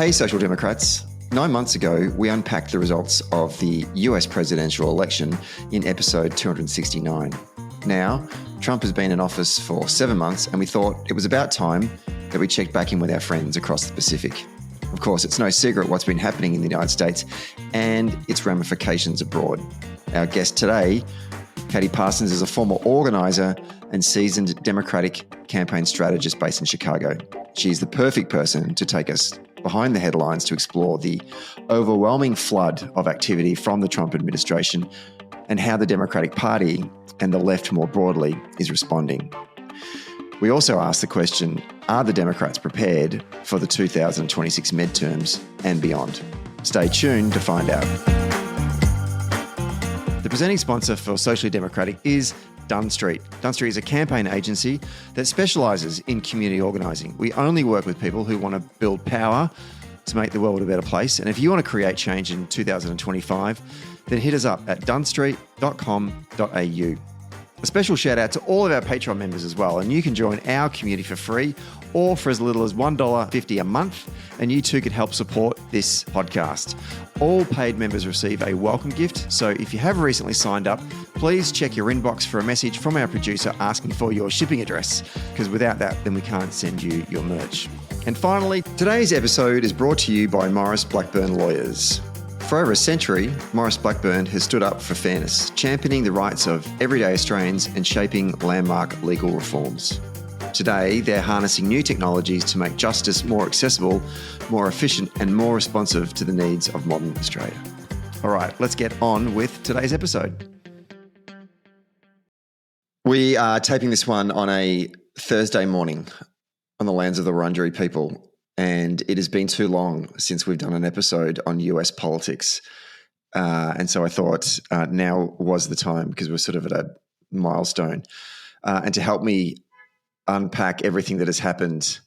Hey, Social Democrats. 9 months ago, we unpacked the results of the U.S. presidential election in episode 269. Now, Trump has been in office for 7 months, and we thought it was about time that we checked back in with our friends across the Pacific. Of course, it's no secret what's been happening in the United States and its ramifications abroad. Our guest today, Katie Parsons, is a former organiser and seasoned Democratic campaign strategist based in Chicago. She's the perfect person to take us behind the headlines to explore the overwhelming flood of activity from the Trump administration and how the Democratic Party and the left more broadly is responding. We also asked the question, are the Democrats prepared for the 2026 midterms and beyond? Stay tuned to find out. The presenting sponsor for Socially Democratic is Dunn Street. Dunn Street is a campaign agency that specialises in community organising. We only work with people who want to build power to make the world a better place. And if you want to create change in 2025, then hit us up at dunnstreet.com.au. A special shout out to all of our Patreon members as well. And you can join our community for free or for as little as $1.50 a month. And you too can help support this podcast. All paid members receive a welcome gift. So if you have recently signed up, please check your inbox for a message from our producer asking for your shipping address, because without that, then we can't send you your merch. And finally, today's episode is brought to you by Maurice Blackburn Lawyers. For over a century, Maurice Blackburn has stood up for fairness, championing the rights of everyday Australians and shaping landmark legal reforms. Today, they're harnessing new technologies to make justice more accessible, more efficient, and more responsive to the needs of modern Australia. All right, let's get on with today's episode. We are taping this one on a Thursday morning on the lands of the Wurundjeri people. And it has been too long since we've done an episode on US politics. And so I thought now was the time, because we're sort of at a milestone. And to help me unpack everything that has happened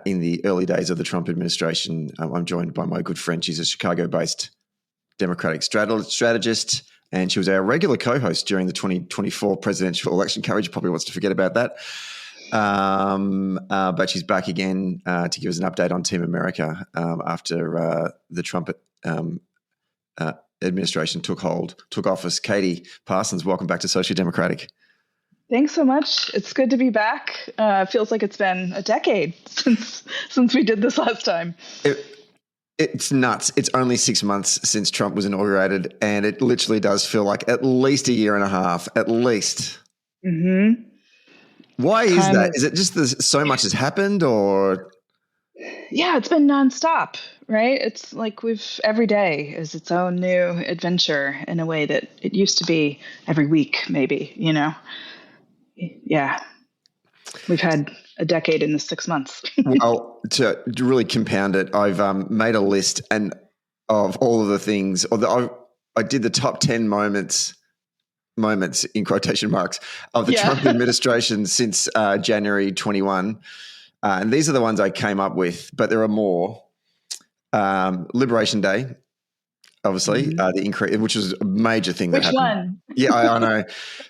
in the early days of the Trump administration, I'm joined by my good friend. She's a Chicago-based Democratic strategist, and she was our regular co-host during the 2024 presidential election coverage. Probably wants to forget about that. But she's back again to give us an update on Team America after the Trump administration took office. Katie Parsons, welcome back to Socially Democratic. Thanks so much. It's good to be back. Feels like it's been a decade since we did this last time. It's nuts. It's only 6 months since Trump was inaugurated, and it literally does feel like at least a year and a half, at least. Mm-hmm. Why is that? Is it just so much has happened, or? Yeah, it's been nonstop, right? It's like every day is its own new adventure in a way that it used to be every week, maybe, Yeah. We've had a decade in the 6 months. Well, to really compound it, I've made a list of all of the things, I did the top 10 moments in quotation marks of the Trump administration since January 21. And these are the ones I came up with, but there are more. Liberation Day, obviously, the increase, which was a major thing that happened. Which one? Yeah, I know.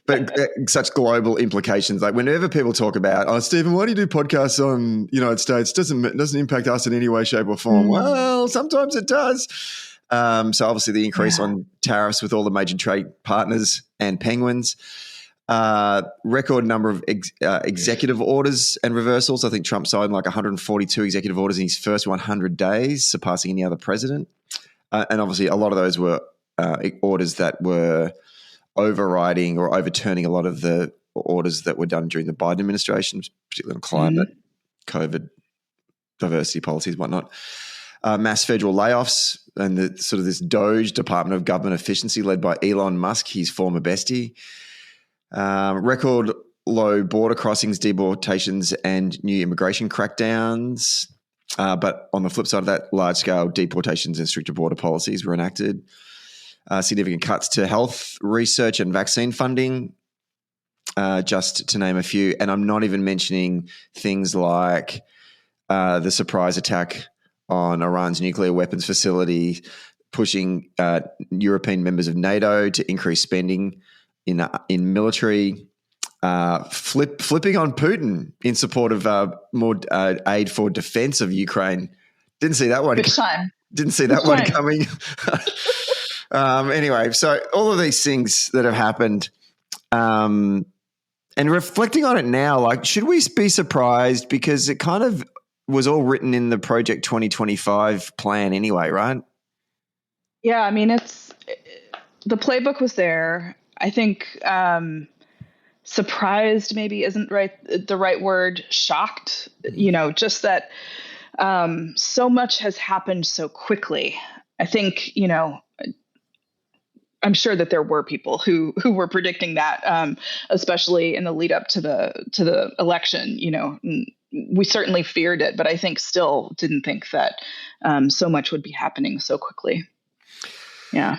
But such global implications. Like whenever people talk about, oh, Stephen, why do you do podcasts on United States? Doesn't impact us in any way, shape or form. Well, sometimes it does. So obviously the increase on tariffs with all the major trade partners and penguins, record number of executive orders and reversals. I think Trump signed like 142 executive orders in his first 100 days, surpassing any other president. And obviously a lot of those were orders that were overriding or overturning a lot of the orders that were done during the Biden administration, particularly on climate, COVID, diversity policies, whatnot. Mass federal layoffs and the sort of this DOGE, Department of Government Efficiency, led by Elon Musk, his former bestie. Record low border crossings, deportations, and new immigration crackdowns. But on the flip side of that, large-scale deportations and stricter border policies were enacted. Significant cuts to health research and vaccine funding, just to name a few. And I'm not even mentioning things like the surprise attack on Iran's nuclear weapons facility, pushing European members of NATO to increase spending in military, flipping on Putin in support of more aid for defense of Ukraine Didn't see that one. Which time? Didn't see that one coming. Anyway, so all of these things that have happened, and reflecting on it now, like, should we be surprised? Because it kind of was all written in the Project 2025 plan anyway, right? Yeah, I mean, the playbook was there. I think surprised maybe isn't the right word. Shocked, just that so much has happened so quickly. I think, I'm sure that there were people who were predicting that, especially in the lead up to the election. We certainly feared it, but I think still didn't think that so much would be happening so quickly. Yeah.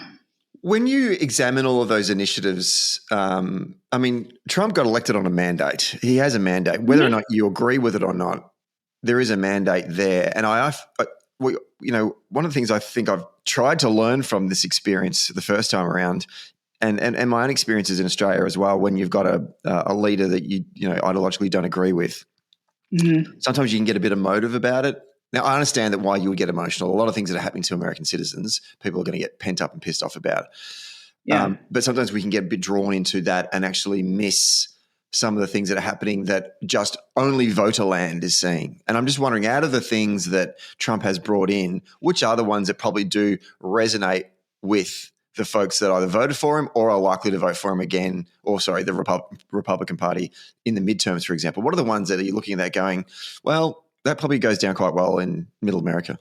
When you examine all of those initiatives, I mean, Trump got elected on a mandate. He has a mandate, whether or not you agree with it or not. There is a mandate there, and one of the things I think I've tried to learn from this experience the first time around, and my own experiences in Australia as well, when you've got a leader that you ideologically don't agree with, sometimes you can get a bit emotive about it. Now, I understand that why you would get emotional. A lot of things that are happening to American citizens, people are going to get pent up and pissed off about. Yeah. But sometimes we can get a bit drawn into that and actually miss some of the things that are happening that just only voter land is seeing. And I'm just wondering, out of the things that Trump has brought in, which are the ones that probably do resonate with the folks that either voted for him or are likely to vote for him again, or the Republican Party in the midterms, for example? What are the ones that you're looking at that going, well, that probably goes down quite well in Middle America?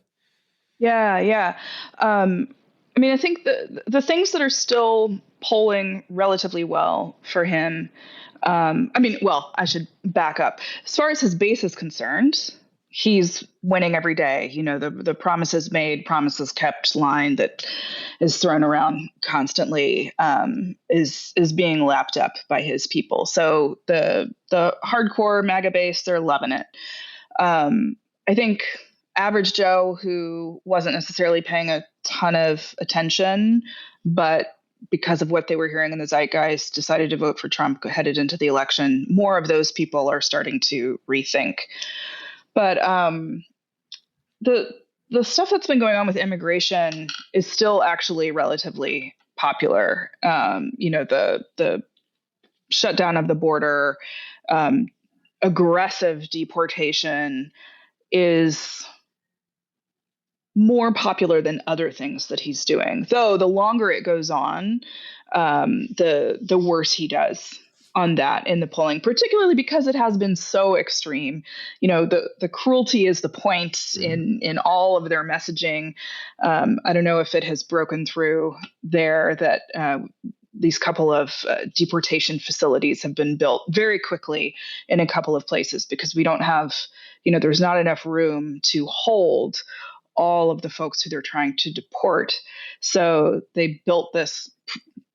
Yeah. I mean, I think the things that are still polling relatively well for him, I should back up. As far as his base is concerned, he's winning every day. The promises made, promises kept line that is thrown around constantly is being lapped up by his people. So the hardcore MAGA base, they're loving it. I think average Joe, who wasn't necessarily paying a ton of attention, but because of what they were hearing in the zeitgeist, decided to vote for Trump headed into the election. More of those people are starting to rethink. But the stuff that's been going on with immigration is still actually relatively popular. The shutdown of the border, aggressive deportation is more popular than other things that he's doing. Though the longer it goes on, the worse he does on that in the polling, particularly because it has been so extreme. The cruelty is the point in all of their messaging. I don't know if it has broken through there that these couple of deportation facilities have been built very quickly in a couple of places because we don't have, there's not enough room to hold all of the folks who they're trying to deport. So they built this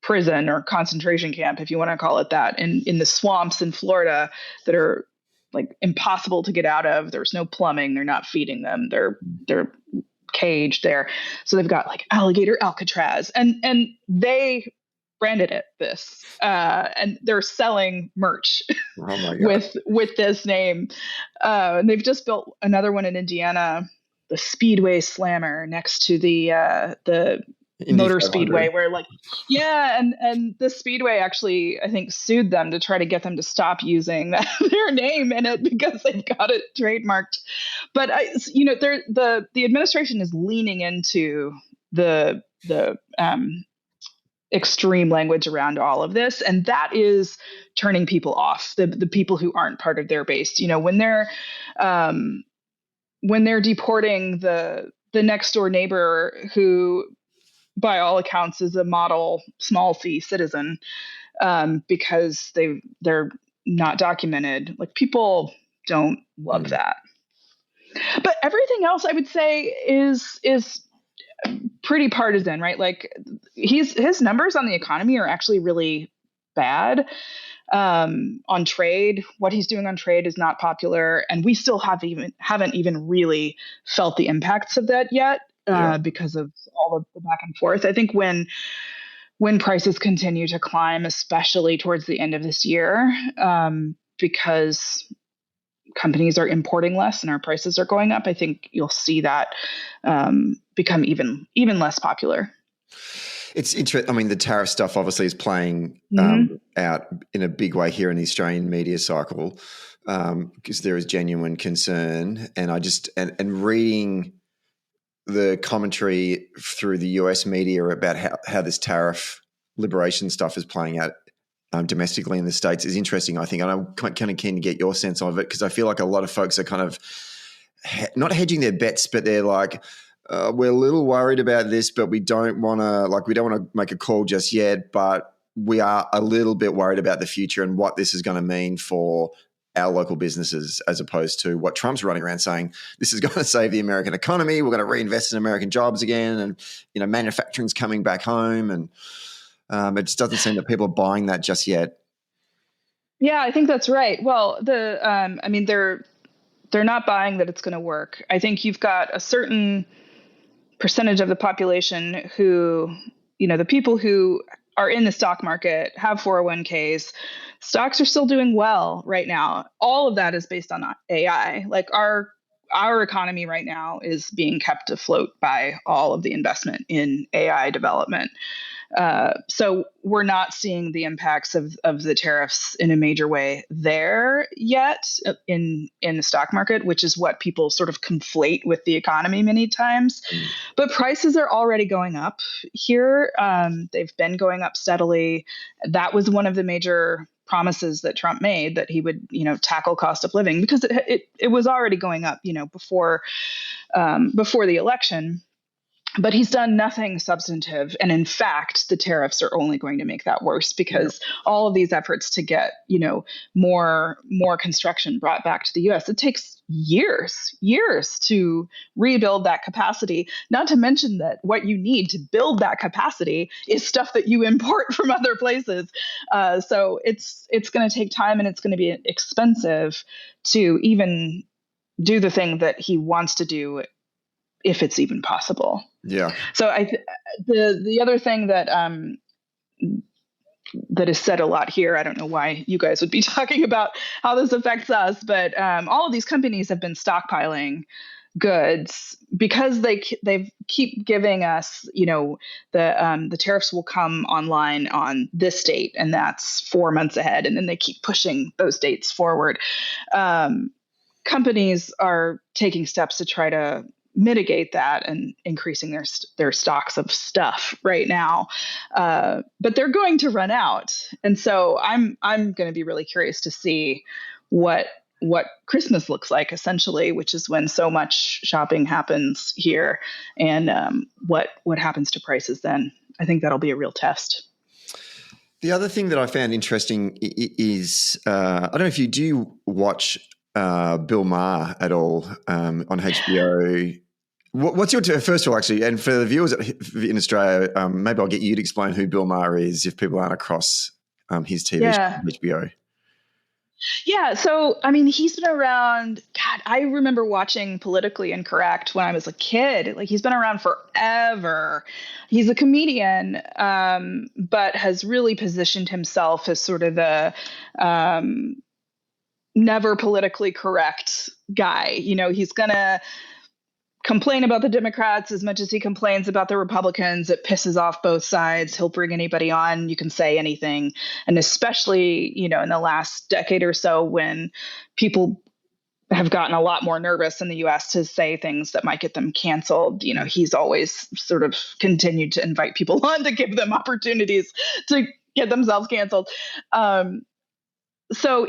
prison or concentration camp, if you want to call it that, in the swamps in Florida that are like impossible to get out of. There's no plumbing. They're not feeding them. They're caged there. So they've got like alligator Alcatraz, and they branded it this, and they're selling merch with this name. And they've just built another one in Indiana, the Speedway Slammer, next to the Motor Speedway, where and the Speedway actually, I think, sued them to try to get them to stop using their name in it because they've got it trademarked. But the administration is leaning into the extreme language around all of this, and that is turning people off. The people who aren't part of their base, when they're deporting the next door neighbor who, by all accounts, is a model small c citizen, because they're not documented. Like, people don't love that. But everything else, I would say, is pretty partisan, right? Like, his numbers on the economy are actually really bad. On trade, what he's doing on trade is not popular, and we still haven't even really felt the impacts of that yet, because of all of the back and forth. I think when prices continue to climb, especially towards the end of this year, because companies are importing less and our prices are going up, I think you'll see that become even less popular. It's interesting. I mean, the tariff stuff obviously is playing out in a big way here in the Australian media cycle, because there is genuine concern. And I just and reading the commentary through the US media about how this tariff liberation stuff is playing out domestically in the States is interesting, I think. And I'm kind of keen to get your sense of it, because I feel like a lot of folks are kind of not hedging their bets, but they're like, we're a little worried about this, but we don't want to make a call just yet, but we are a little bit worried about the future and what this is going to mean for our local businesses, as opposed to what Trump's running around saying, this is going to save the American economy. We're going to reinvest in American jobs again. And, manufacturing's coming back home. And it just doesn't seem that people are buying that just yet. Yeah, I think that's right. Well, they're not buying that it's going to work. I think you've got a certain percentage of the population who, the people who are in the stock market, have 401ks, stocks are still doing well right now. All of that is based on AI. Like our economy right now is being kept afloat by all of the investment in AI development. So we're not seeing the impacts of the tariffs in a major way there yet in the stock market, which is what people sort of conflate with the economy many times. But prices are already going up here. They've been going up steadily. That was one of the major promises that Trump made, that he would, tackle cost of living, because it was already going up, before the election. But he's done nothing substantive. And in fact, the tariffs are only going to make that worse, because all of these efforts to get, more construction brought back to the U.S., it takes years to rebuild that capacity, not to mention that what you need to build that capacity is stuff that you import from other places. So it's going to take time, and it's going to be expensive to even do the thing that he wants to do, if it's even possible. Yeah. So the other thing that is said a lot here, I don't know why you guys would be talking about how this affects us, but all of these companies have been stockpiling goods because they keep giving us, the tariffs will come online on this date, and that's 4 months ahead, and then they keep pushing those dates forward. Companies are taking steps to try to mitigate that and increasing their stocks of stuff right now, but they're going to run out, and so I'm going to be really curious to see what Christmas looks like, essentially, which is when so much shopping happens here, and what happens to prices then. I think that'll be a real test. The other thing that I found interesting is I don't know if you do watch Bill Maher at all on HBO. What's your first of all, actually, and for the viewers in Australia, maybe I'll get you to explain who Bill Maher is if people aren't across his TV show on HBO. Yeah, so I mean, he's been around. God, I remember watching Politically Incorrect when I was a kid. Like, he's been around forever. He's a comedian, but has really positioned himself as sort of the never politically correct guy. He's gonna complain about the Democrats as much as he complains about the Republicans. It pisses off both sides. He'll bring anybody on. You can say anything. And especially, in the last decade or so, when people have gotten a lot more nervous in the US to say things that might get them canceled, he's always sort of continued to invite people on to give them opportunities to get themselves canceled. So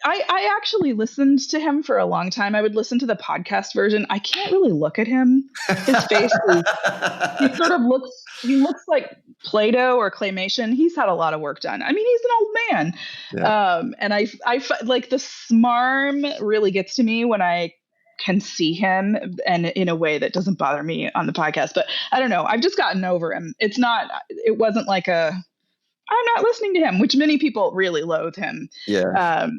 I actually listened to him for a long time. I would listen to the podcast version. I can't really look at him. His face he looks like Play-Doh or claymation. He's had a lot of work done. I mean, he's an old man. Yeah. And I like, the smarm really gets to me when I can see him, and in a way that doesn't bother me on the podcast. But I don't know. I've just gotten over him. It wasn't like I'm not listening to him, which many people really loathe him. Yeah. I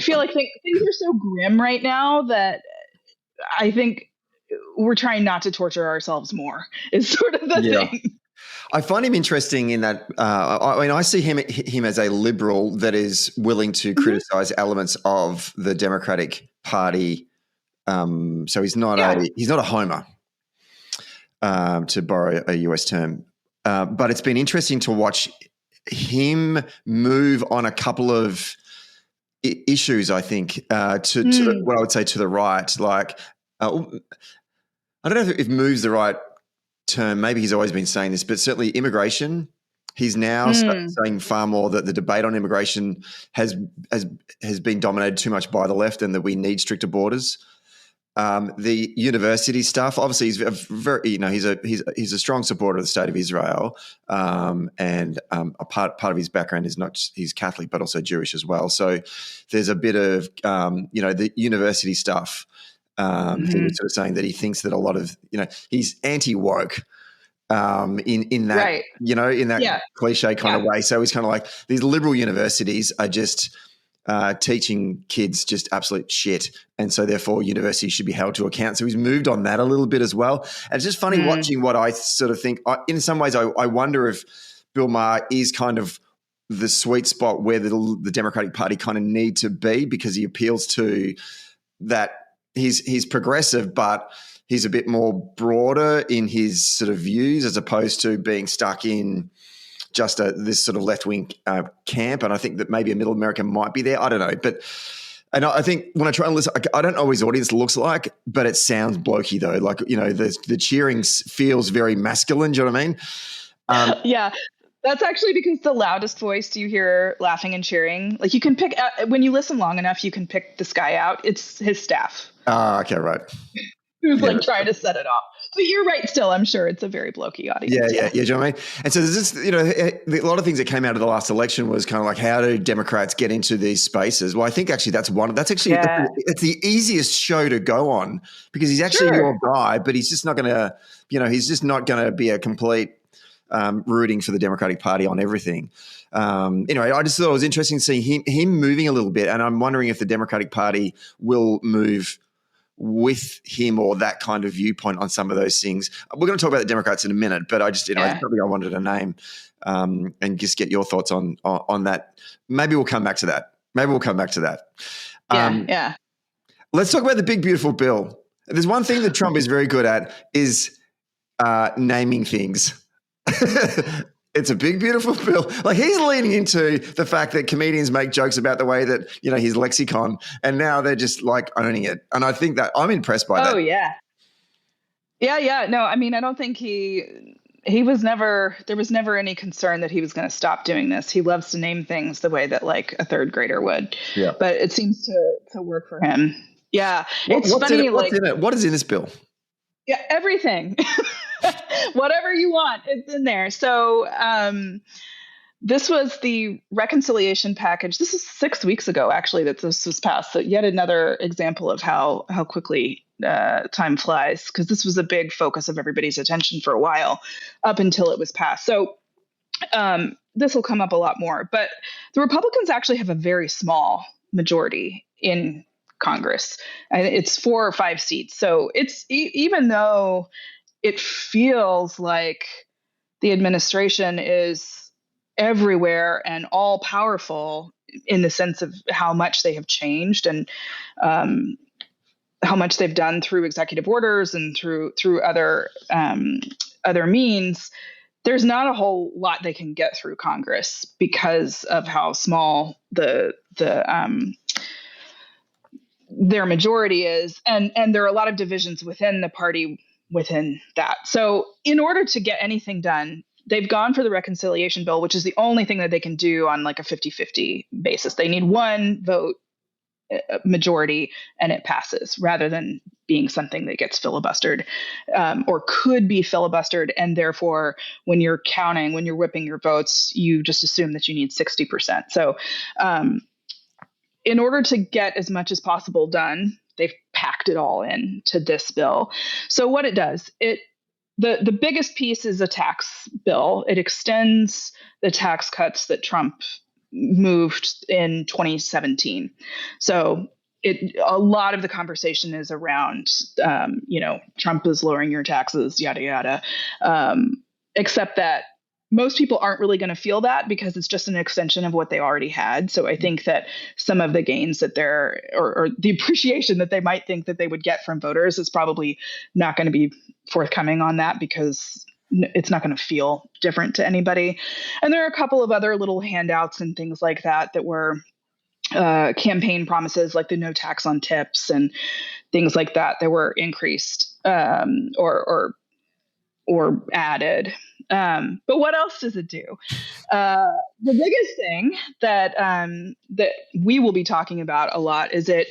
feel like things are so grim right now that I think we're trying not to torture ourselves more is sort of the thing. I find him interesting in that. I mean, I see him as a liberal that is willing to criticize elements of the Democratic Party. So he's not a homer, to borrow a US term. But it's been interesting to watch him move on a couple of issues. I think to what I would say to the right. Like, I don't know if "move's" the right term. Maybe he's always been saying this, but certainly immigration. He's now saying far more that the debate on immigration has been dominated too much by the left, and that we need stricter borders. The university stuff, obviously, he's a very, he's a strong supporter of the state of Israel, and a part of his background is not just, he's Catholic, but also Jewish as well. So there's a bit of the university stuff. He was sort of saying that he thinks that a lot of he's anti-woke. In that right. In that cliche kind of way. So he's kind of like, these liberal universities are just teaching kids just absolute shit, and so therefore universities should be held to account. So he's moved on that a little bit as well. And it's just funny watching what I sort of think. In some ways, I wonder if Bill Maher is kind of the sweet spot where the Democratic Party kind of need to be, because he appeals to that. He's progressive, but he's a bit more broader in his sort of views, as opposed to being stuck in just this sort of left-wing camp. And I think that maybe a middle America might be there. I don't know. And I think when I try and listen, I don't know what his audience looks like, but it sounds blokey though. Like, the cheering feels very masculine. Do you know what I mean? Yeah. That's actually because the loudest voice you hear laughing and cheering, like you can pick, when you listen long enough, you can pick this guy out. It's his staff. Okay, right. Who's like trying to set it off. But you're right still. I'm sure it's a very blokey audience. Yeah. Do you know what I mean? And so there's this, a lot of things that came out of the last election was kind of like, how do Democrats get into these spaces? Well, I think actually it's the easiest show to go on, because he's actually your guy, but he's just not going to, be a complete rooting for the Democratic Party on everything. Anyway, I just thought it was interesting to see him moving a little bit, and I'm wondering if the Democratic Party will move with him or that kind of viewpoint on some of those things. We're going to talk about the Democrats in a minute, but I just, something I wanted to name and just get your thoughts on that. Maybe we'll come back to that. Yeah. Let's talk about the big, beautiful bill. There's one thing that Trump is very good at, is naming things. It's a big, beautiful bill. Like, he's leaning into the fact that comedians make jokes about the way that, his lexicon, and now they're just like owning it. And I think that I'm impressed by that. Oh, yeah. Yeah. No, I mean, I don't think there was never any concern that he was going to stop doing this. He loves to name things the way that like a third grader would. Yeah. But it seems to work for him. Yeah. It's funny. What is in this bill? Yeah, everything. Whatever you want, it's in there. So this was the reconciliation package. This is 6 weeks ago, actually, that this was passed. So yet another example of how quickly time flies, because this was a big focus of everybody's attention for a while up until it was passed. So this will come up a lot more. But the Republicans actually have a very small majority in Congress. It's 4 or 5 seats. So it's even though it feels like the administration is everywhere and all powerful in the sense of how much they have changed and how much they've done through executive orders and through other means, there's not a whole lot they can get through Congress because of how small their majority is, and there are a lot of divisions within the party within that. So in order to get anything done, they've gone for the reconciliation bill, which is the only thing that they can do on like a 50-50 basis. They need one vote majority and it passes, rather than being something that gets filibustered or could be filibustered. And therefore, when you're whipping your votes, you just assume that you need 60%. So in order to get as much as possible done, they've packed it all in to this bill. So what it does, the biggest piece is a tax bill. It extends the tax cuts that Trump moved in 2017. So a lot of the conversation is around, Trump is lowering your taxes, yada, yada. Except that most people aren't really going to feel that because it's just an extension of what they already had. So I think that some of the gains that or the appreciation that they might think that they would get from voters is probably not going to be forthcoming on that because it's not going to feel different to anybody. And there are a couple of other little handouts and things like that were campaign promises, like the no tax on tips and things like that were increased or added. But what else does it do? The biggest thing that we will be talking about a lot is it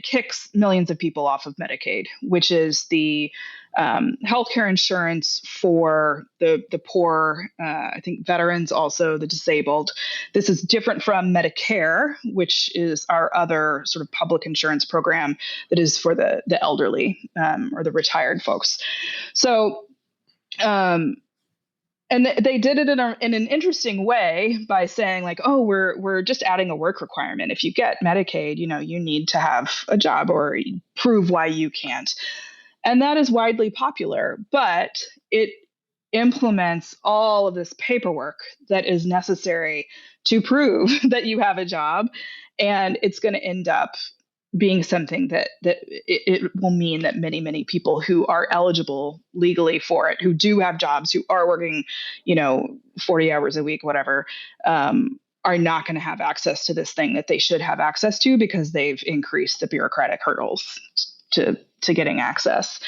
kicks millions of people off of Medicaid, which is the healthcare insurance for the poor, I think veterans, also the disabled. This is different from Medicare, which is our other sort of public insurance program that is for the elderly or the retired folks. So, and they did it in an interesting way by saying like, oh, we're just adding a work requirement. If you get Medicaid, you need to have a job or prove why you can't. And that is widely popular, but it implements all of this paperwork that is necessary to prove that you have a job. And it's going to end up being something that it will mean that many, many people who are eligible legally for it, who do have jobs, who are working, 40 hours a week, whatever, are not going to have access to this thing that they should have access to because they've increased the bureaucratic hurdles to getting access.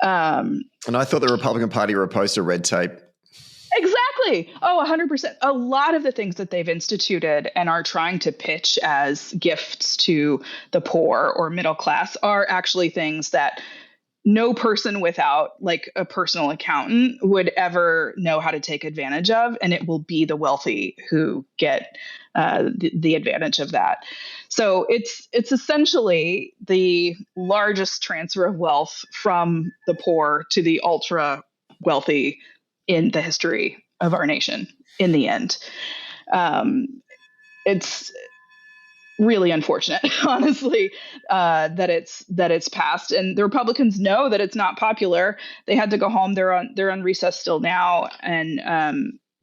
And I thought the Republican Party were opposed to red tape. Exactly. Oh, 100%. A lot of the things that they've instituted and are trying to pitch as gifts to the poor or middle class are actually things that no person without like a personal accountant would ever know how to take advantage of. And it will be the wealthy who get the advantage of that. So it's essentially the largest transfer of wealth from the poor to the ultra wealthy in the history of our nation in the end. It's really unfortunate, honestly, that it's passed. And the Republicans know that it's not popular. They had to go home. They're on recess still now. And,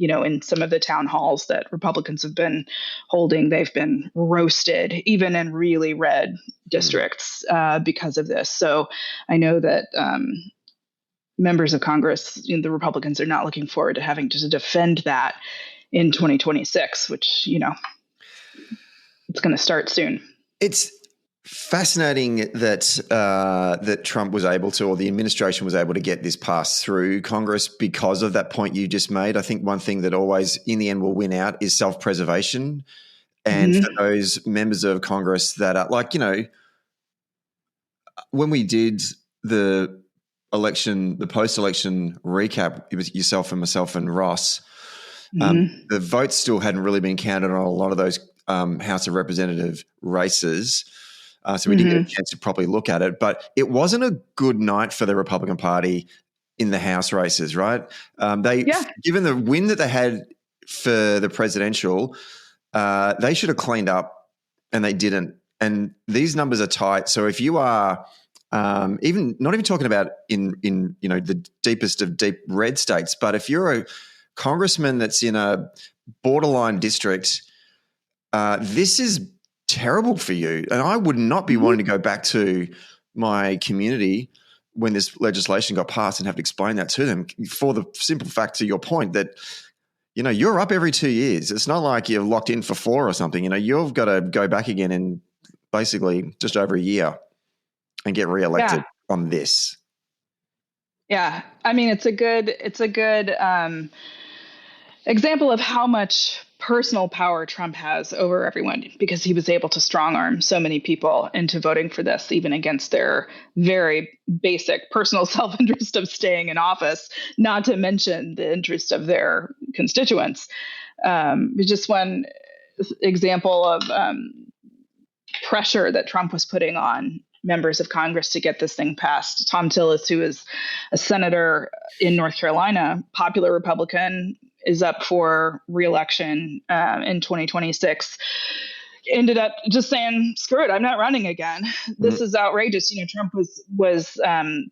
in some of the town halls that Republicans have been holding, they've been roasted, even in really red districts, because of this. So I know that, members of Congress, the Republicans are not looking forward to having to defend that in 2026, which, it's going to start soon. It's fascinating that that Trump was able to, or the administration was able to get this passed through Congress because of that point you just made. I think one thing that always in the end will win out is self-preservation. And for those members of Congress that are like, when we did the post-election recap, it was yourself and myself and Ross. The votes still hadn't really been counted on a lot of those House of Representative races, so we didn't get a chance to properly look at it. But it wasn't a good night for the Republican Party in the House races, right? Given the win that they had for the presidential, they should have cleaned up, and they didn't. And these numbers are tight. So if you are not even talking about in the deepest of deep red states, but if you're a congressman that's in a borderline district, this is terrible for you. And I would not be wanting to go back to my community when this legislation got passed and have to explain that to them, for the simple fact, to your point, that you're up every 2 years. It's not like you're locked in for 4 or something. You've got to go back again in basically just over a year and get reelected on this. Yeah. I mean, it's a good example of how much personal power Trump has over everyone, because he was able to strong arm so many people into voting for this, even against their very basic personal self-interest of staying in office, not to mention the interest of their constituents. Just one example of pressure that Trump was putting on members of Congress to get this thing passed. Tom Tillis, who is a senator in North Carolina, popular Republican, is up for re-election in 2026. ended up just saying, screw it, I'm not running again. This is outrageous. Trump was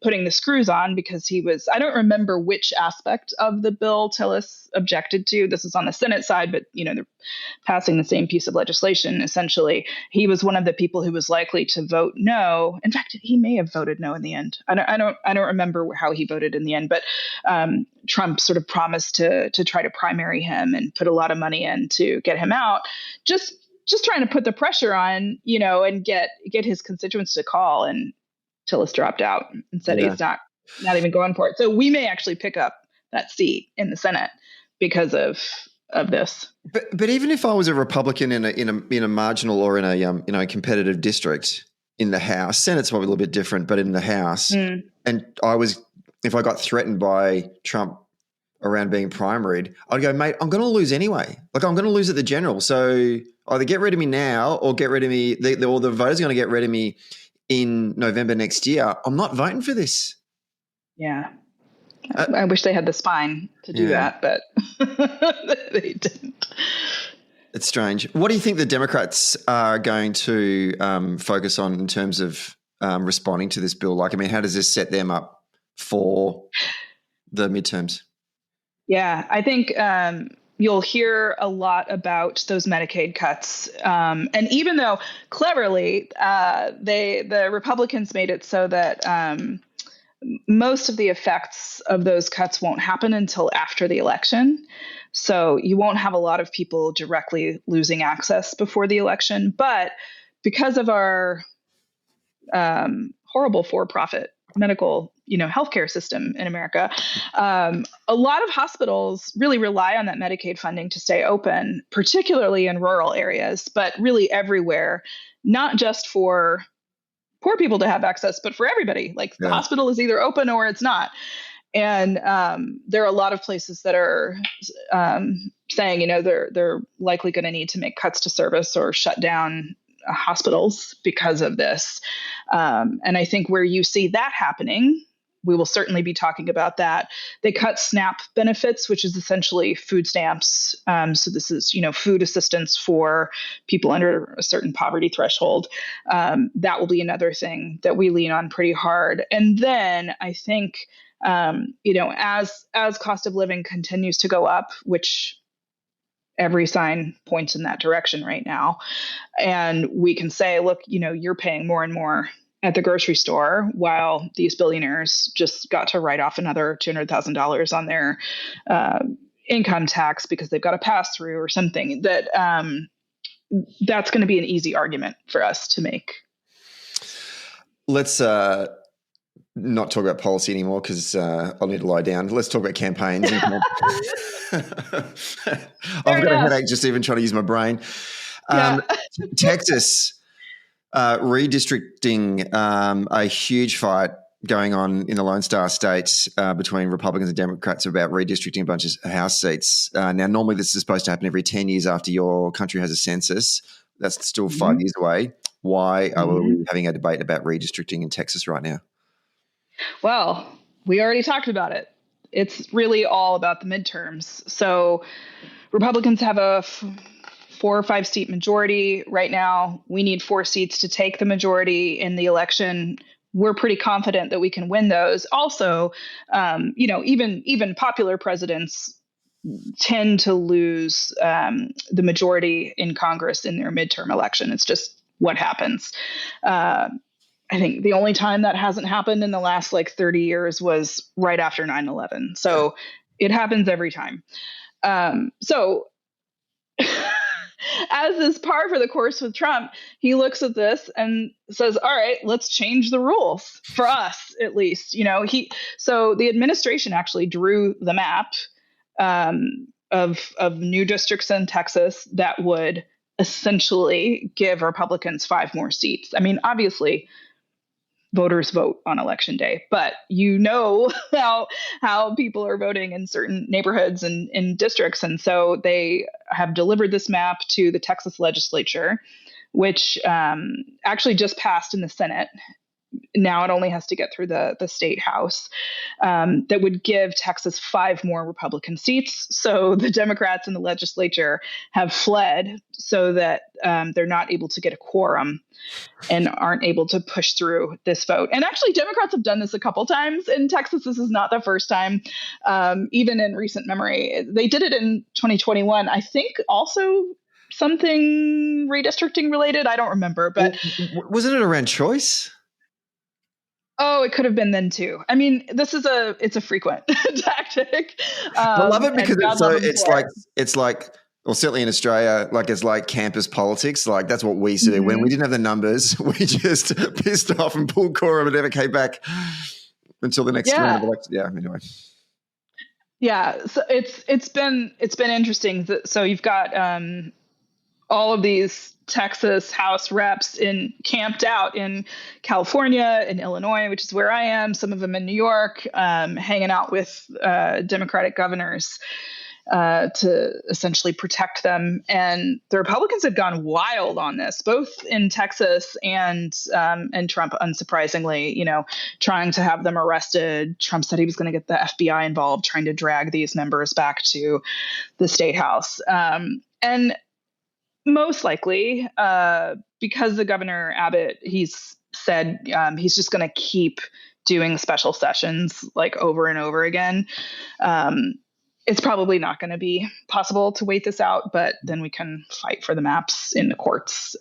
putting the screws on because I don't remember which aspect of the bill Tillis objected to. This is on the Senate side, but they're passing the same piece of legislation. Essentially, he was one of the people who was likely to vote no. In fact, he may have voted no in the end. I don't remember how he voted in the end, but Trump sort of promised to try to primary him and put a lot of money in to get him out. Just trying to put the pressure on, and get his constituents to call. And Tillis dropped out and said he's not even going for it. So we may actually pick up that seat in the Senate because of this. But even if I was a Republican in a marginal or in a competitive district in the House, Senate's probably a little bit different, but in the House, and if I got threatened by Trump around being primaried, I'd go, mate, I'm going to lose anyway. Like, I'm going to lose at the general. So either get rid of me now or get rid of me, or the voters are going to get rid of me in November next year. I'm not voting for this. Yeah. I wish they had the spine to do that, but they didn't. It's strange. What do you think the Democrats are going to focus on in terms of responding to this bill? Like, I mean, how does this set them up for the midterms? Yeah, I think you'll hear a lot about those Medicaid cuts. And even though cleverly the Republicans made it so that most of the effects of those cuts won't happen until after the election. So you won't have a lot of people directly losing access before the election. But because of our horrible for-profit medical healthcare system in America, a lot of hospitals really rely on that Medicaid funding to stay open, particularly in rural areas, but really everywhere, not just for poor people to have access, but for everybody. Like the hospital is either open or it's not. And there are a lot of places that are saying, they're likely going to need to make cuts to service or shut down hospitals because of this. And I think where you see that happening, we will certainly be talking about that. They cut SNAP benefits, which is essentially food stamps. So this is, food assistance for people under a certain poverty threshold. That will be another thing that we lean on pretty hard. And then I think, as cost of living continues to go up, which every sign points in that direction right now, and we can say, look, you're paying more and more at the grocery store, while these billionaires just got to write off another $200,000 on their income tax because they've got a pass through or something. That's going to be an easy argument for us to make. Let's not talk about policy anymore because I'll need to lie down. Let's talk about campaigns. I've got a headache just even trying to use my brain. Texas. Redistricting, a huge fight going on in the Lone Star states between Republicans and Democrats about redistricting a bunch of House seats. Now, normally this is supposed to happen every 10 years after your country has a census. That's still 5 years away. Why are we having a debate about redistricting in Texas right now? Well, we already talked about it. It's really all about the midterms. So Republicans have a 4 or 5 seat majority right now. We need 4 seats to take the majority in the election. We're pretty confident that we can win those. Also, even popular presidents tend to lose the majority in Congress in their midterm election. It's just what happens. I think the only time that hasn't happened in the last 30 years was right after 9/11. So it happens every time. As is par for the course with Trump, he looks at this and says, all right, let's change the rules for us, at least. So the administration actually drew the map of new districts in Texas that would essentially give Republicans 5 more seats. I mean, obviously, voters vote on election day, but how people are voting in certain neighborhoods and in districts. And so they have delivered this map to the Texas legislature, which actually just passed in the Senate. now it only has to get through the state house, that would give Texas 5 more Republican seats. So the Democrats in the legislature have fled so that they're not able to get a quorum and aren't able to push through this vote. And actually, Democrats have done this a couple times in Texas. This is not the first time, even in recent memory. They did it in 2021. I think also something redistricting related. I don't remember, but wasn't it around choice? Oh, it could have been then too. I mean, it's a frequent tactic. I love it because it's like, well, certainly in Australia, like it's like campus politics. Like that's what we used to do. When we didn't have the numbers, we just pissed off and pulled quorum and never came back until the next round of elections. Yeah, anyway. Yeah, so it's been interesting. So you've got all of these Texas House reps camped out in California, in Illinois, which is where I am. Some of them in New York, hanging out with Democratic governors to essentially protect them. And the Republicans had gone wild on this, both in Texas and Trump, unsurprisingly, trying to have them arrested. Trump said he was going to get the FBI involved, trying to drag these members back to the state house. And most likely, because the governor Abbott, he's said he's just going to keep doing special sessions like over and over again. It's probably not going to be possible to wait this out, but then we can fight for the maps in the courts,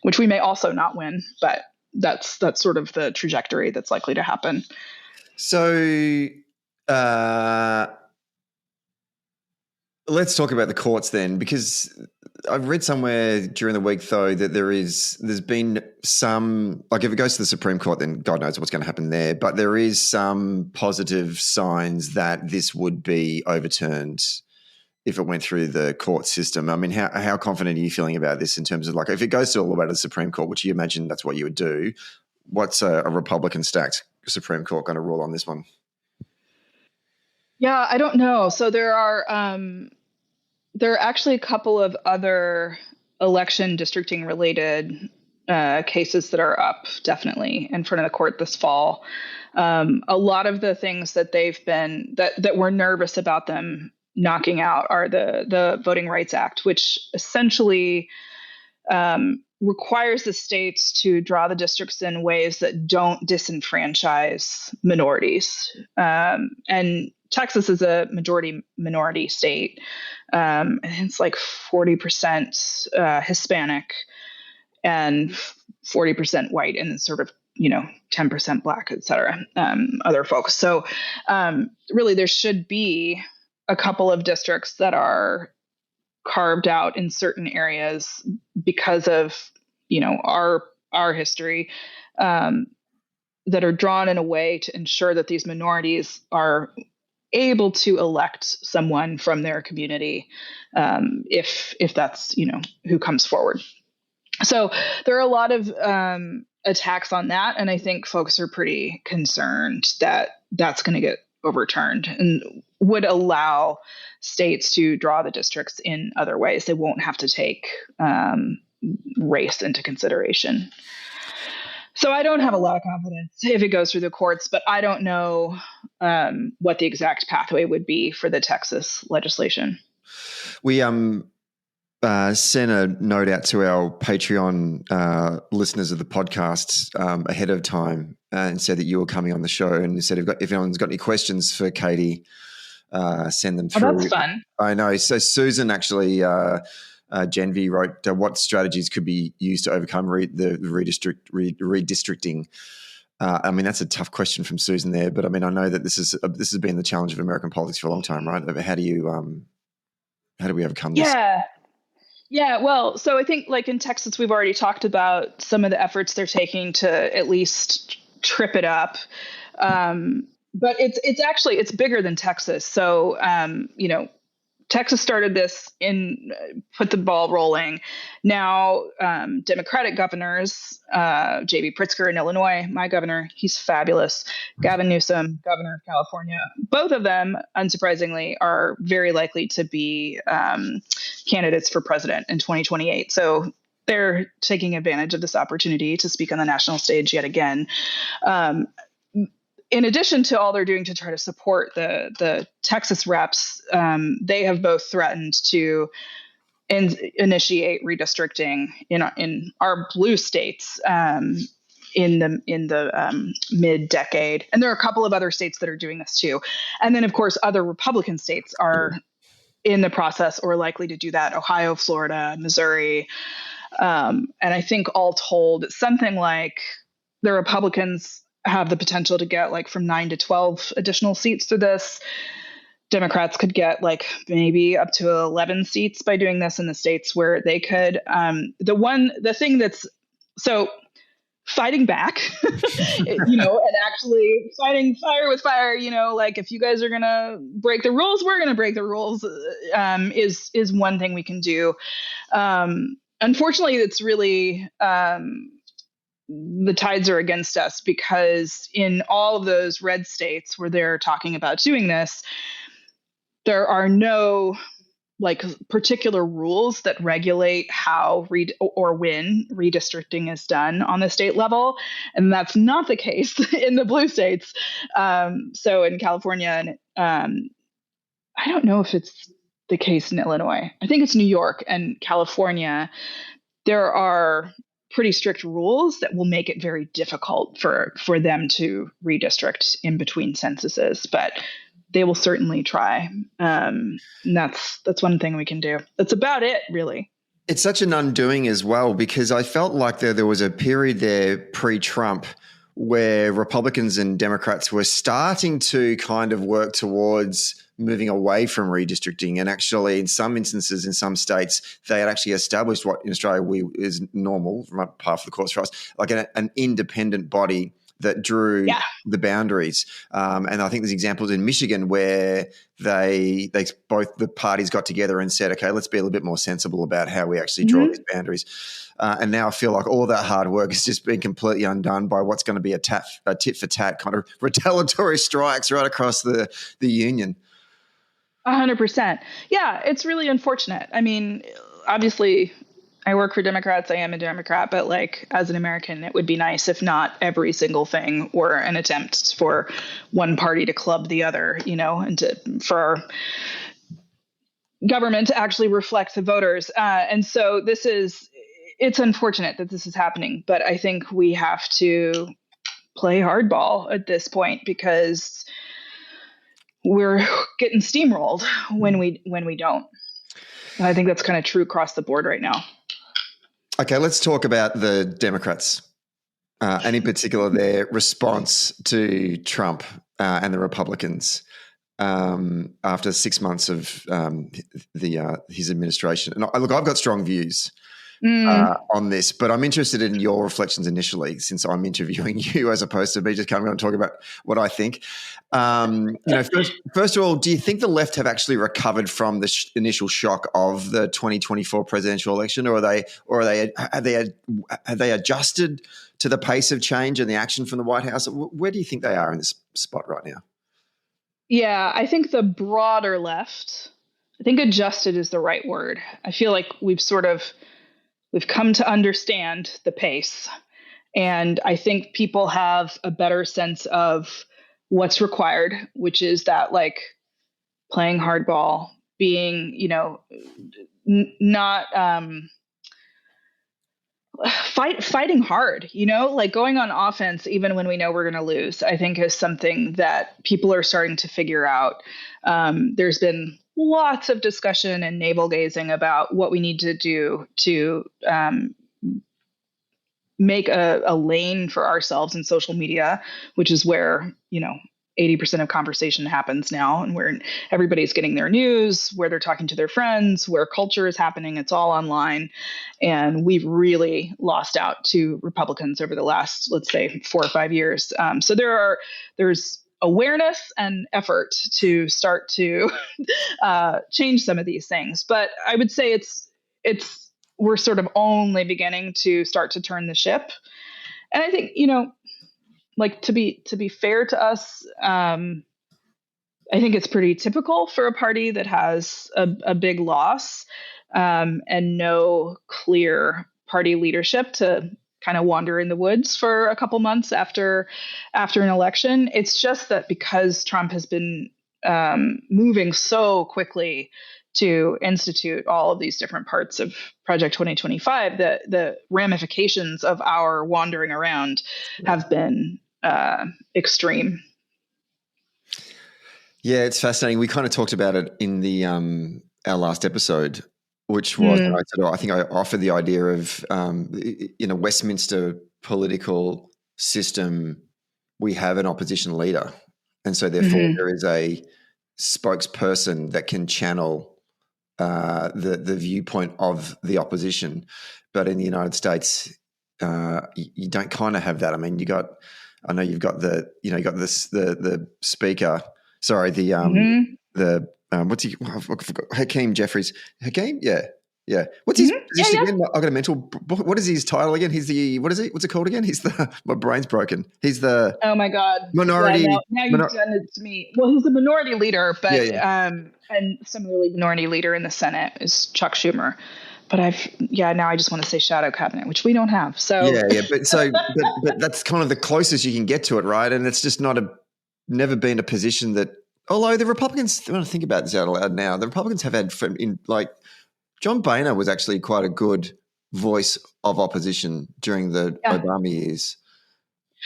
which we may also not win. But that's sort of the trajectory that's likely to happen. So let's talk about the courts then, because I've read somewhere during the week, though, that there's been some, like if it goes to the Supreme Court, then God knows what's going to happen there. But there is some positive signs that this would be overturned if it went through the court system. I mean, how confident are you feeling about this in terms of like if it goes to all the way to the Supreme Court, which you imagine that's what you would do, what's a Republican-stacked Supreme Court going to rule on this one? Yeah, I don't know. So there are actually a couple of other election districting related cases that are up definitely in front of the court this fall. A lot of the things that they've been that we're nervous about them knocking out are the Voting Rights Act, which essentially requires the states to draw the districts in ways that don't disenfranchise minorities. And Texas is a majority minority state. And it's like 40% Hispanic and 40% white and sort of, 10% black, et cetera, other folks. So really there should be a couple of districts that are carved out in certain areas because of, our history, that are drawn in a way to ensure that these minorities are able to elect someone from their community, if that's who comes forward. So there are a lot of attacks on that, and I think folks are pretty concerned that that's going to get overturned and would allow states to draw the districts in other ways. They won't have to take race into consideration. So I don't have a lot of confidence if it goes through the courts, but I don't know what the exact pathway would be for the Texas legislation. We sent a note out to our Patreon listeners of the podcast ahead of time and said that you were coming on the show, and said if anyone's got any questions for Katie, send them through. Oh, that's fun. I know. So Susan actually Genvi wrote what strategies could be used to overcome the redistricting. I mean, that's a tough question from Susan there, but I mean, I know that this has been the challenge of American politics for a long time, right? How do we overcome this? Yeah. Well, so I think like in Texas, we've already talked about some of the efforts they're taking to at least trip it up. But it's bigger than Texas. So, Texas started this put the ball rolling. Now, Democratic governors, J.B. Pritzker in Illinois, my governor, he's fabulous. Gavin Newsom, governor of California, both of them, unsurprisingly, are very likely to be candidates for president in 2028. So they're taking advantage of this opportunity to speak on the national stage yet again. Um, in addition to all they're doing to try to support the Texas reps, they have both threatened to initiate redistricting in our blue states in the mid decade, and there are a couple of other states that are doing this too. And then, of course, other Republican states are in the process or likely to do that: Ohio, Florida, Missouri, and I think all told, something like the Republicans have the potential to get like from 9 to 12 additional seats through this. Democrats could get like maybe up to 11 seats by doing this in the states where they could. The thing that's so fighting back, and actually fighting fire with fire, like if you guys are going to break the rules, we're going to break the rules, is one thing we can do. Unfortunately, it's really, the tides are against us, because in all of those red states where they're talking about doing this, there are no like particular rules that regulate how or when redistricting is done on the state level. And that's not the case in the blue states. So in California, and I don't know if it's the case in Illinois. I think it's New York and California. There are pretty strict rules that will make it very difficult for them to redistrict in between censuses, but they will certainly try. And that's one thing we can do. That's about it, really. It's such an undoing as well, because I felt like there was a period there pre-Trump where Republicans and Democrats were starting to kind of work towards moving away from redistricting. And actually, in some instances, in some states, they had actually established what in Australia is normal, par for the course for us, like an independent body that drew the boundaries. And I think there's examples in Michigan where they both the parties got together and said, okay, let's be a little bit more sensible about how we actually draw these boundaries. And now I feel like all that hard work has just been completely undone by what's going to be a tit for tat kind of retaliatory strikes right across the union. 100%. Yeah, it's really unfortunate. I mean, obviously, I work for Democrats. I am a Democrat, but like as an American, it would be nice if not every single thing were an attempt for one party to club the other, and for our government to actually reflect the voters. And so it's unfortunate that this is happening, but I think we have to play hardball at this point, because we're getting steamrolled when we don't. I think that's kind of true across the board right now. Okay, let's talk about the Democrats, and in particular their response to Trump and the Republicans after 6 months of his administration. And look, I've got strong views on this, but I'm interested in your reflections initially, since I'm interviewing you as opposed to me just coming on and talking about what I think. First of all, do you think the left have actually recovered from the initial shock of the 2024 presidential election, or have they adjusted to the pace of change and the action from the White House? Where do you think they are in this spot right now? Yeah, I think the broader left, I think adjusted is the right word. I feel like we've come to understand the pace. And I think people have a better sense of what's required, which is that like playing hardball, being, not fighting hard, like going on offense, even when we know we're going to lose, I think is something that people are starting to figure out. There's been lots of discussion and navel gazing about what we need to do to make a lane for ourselves in social media, which is where, 80% of conversation happens now, and where everybody's getting their news, where they're talking to their friends, where culture is happening. It's all online. And we've really lost out to Republicans over the last, let's say, 4 or 5 years. So there's awareness and effort to start to change some of these things. But I would say we're sort of only beginning to start to turn the ship. And I think, like to be fair to us, I think it's pretty typical for a party that has a big loss and no clear party leadership to kind of wander in the woods for a couple months after an election. It's just that because Trump has been moving so quickly to institute all of these different parts of Project 2025, the ramifications of our wandering around have been extreme. Yeah, it's fascinating. We kind of talked about it in the our last episode, which was I think I offered the idea of in a Westminster political system, we have an opposition leader, and so therefore there is a spokesperson that can channel the viewpoint of the opposition. But in the United States, you don't kind of have that. I mean, you've got the speaker. Sorry, what's he? I forgot, Hakeem Jeffries. Hakeem, yeah. What's his position again? I got a mental. What is his title again? He's the What's it called again? He's the. My brain's broken. He's the. Oh my God. Minority. Yeah, now you've done it to me. Well, he's the minority leader, but and similarly, minority leader in the Senate is Chuck Schumer. But now I just want to say shadow cabinet, which we don't have. So but that's kind of the closest you can get to it, right? And it's just never been a position that. Although the Republicans, when I think about this out loud now, the Republicans have had John Boehner was actually quite a good voice of opposition during the Obama years.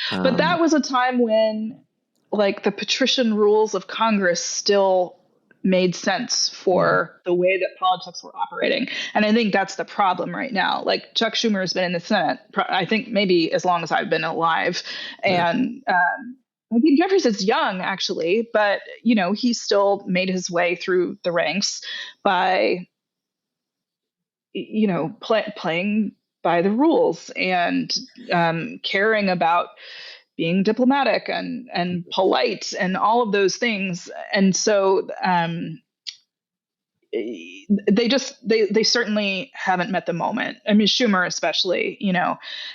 But that was a time when, the patrician rules of Congress still made sense for the way that politics were operating. And I think that's the problem right now. Chuck Schumer has been in the Senate, I think maybe as long as I've been alive. And I think Jeffries is young, actually, but, he still made his way through the ranks by playing by the rules and caring about being diplomatic and polite and all of those things. And so they certainly haven't met the moment. I mean, Schumer especially,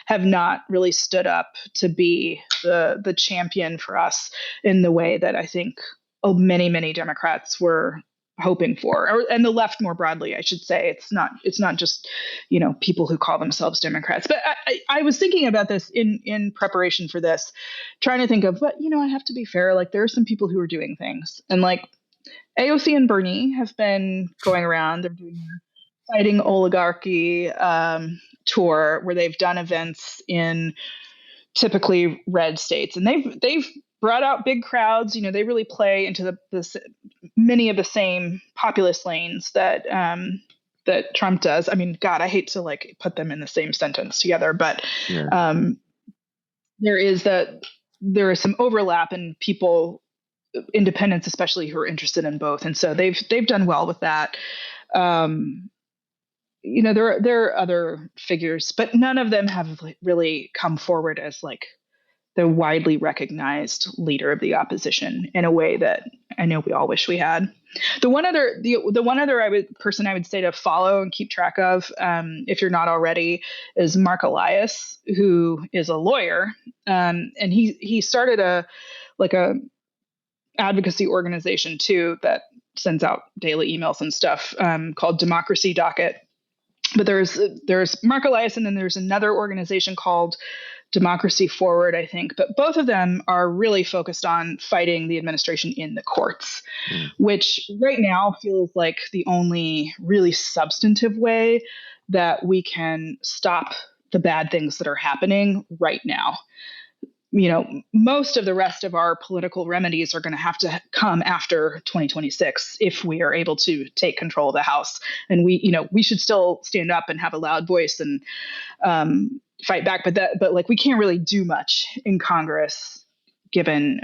have not really stood up to be the champion for us in the way that I think many, many Democrats were hoping for, and the left more broadly, I should say. It's not just, people who call themselves Democrats. But I was thinking about this in preparation for this, trying to think of, but, I have to be fair. There are some people who are doing things, and AOC and Bernie have been going around. They're doing a Fighting Oligarchy tour where they've done events in typically red states, and they've brought out big crowds. They really play into many of the same populist lanes that Trump does. I mean, God, I hate to put them in the same sentence together, but there is some overlap in people, independents especially, who are interested in both, and so they've done well with that. There are other figures, but none of them have really come forward as the widely recognized leader of the opposition in a way that I know we all wish we had. The one other person I would say to follow and keep track of, if you're not already, is Mark Elias, who is a lawyer, and he started a advocacy organization too that sends out daily emails and stuff, called Democracy Docket. But there's Mark Elias, and then there's another organization called Democracy Forward, I think. But both of them are really focused on fighting the administration in the courts, which right now feels like the only really substantive way that we can stop the bad things that are happening right now. Most of the rest of our political remedies are going to have to come after 2026 if we are able to take control of the House. And we should still stand up and have a loud voice and fight back. But we can't really do much in Congress given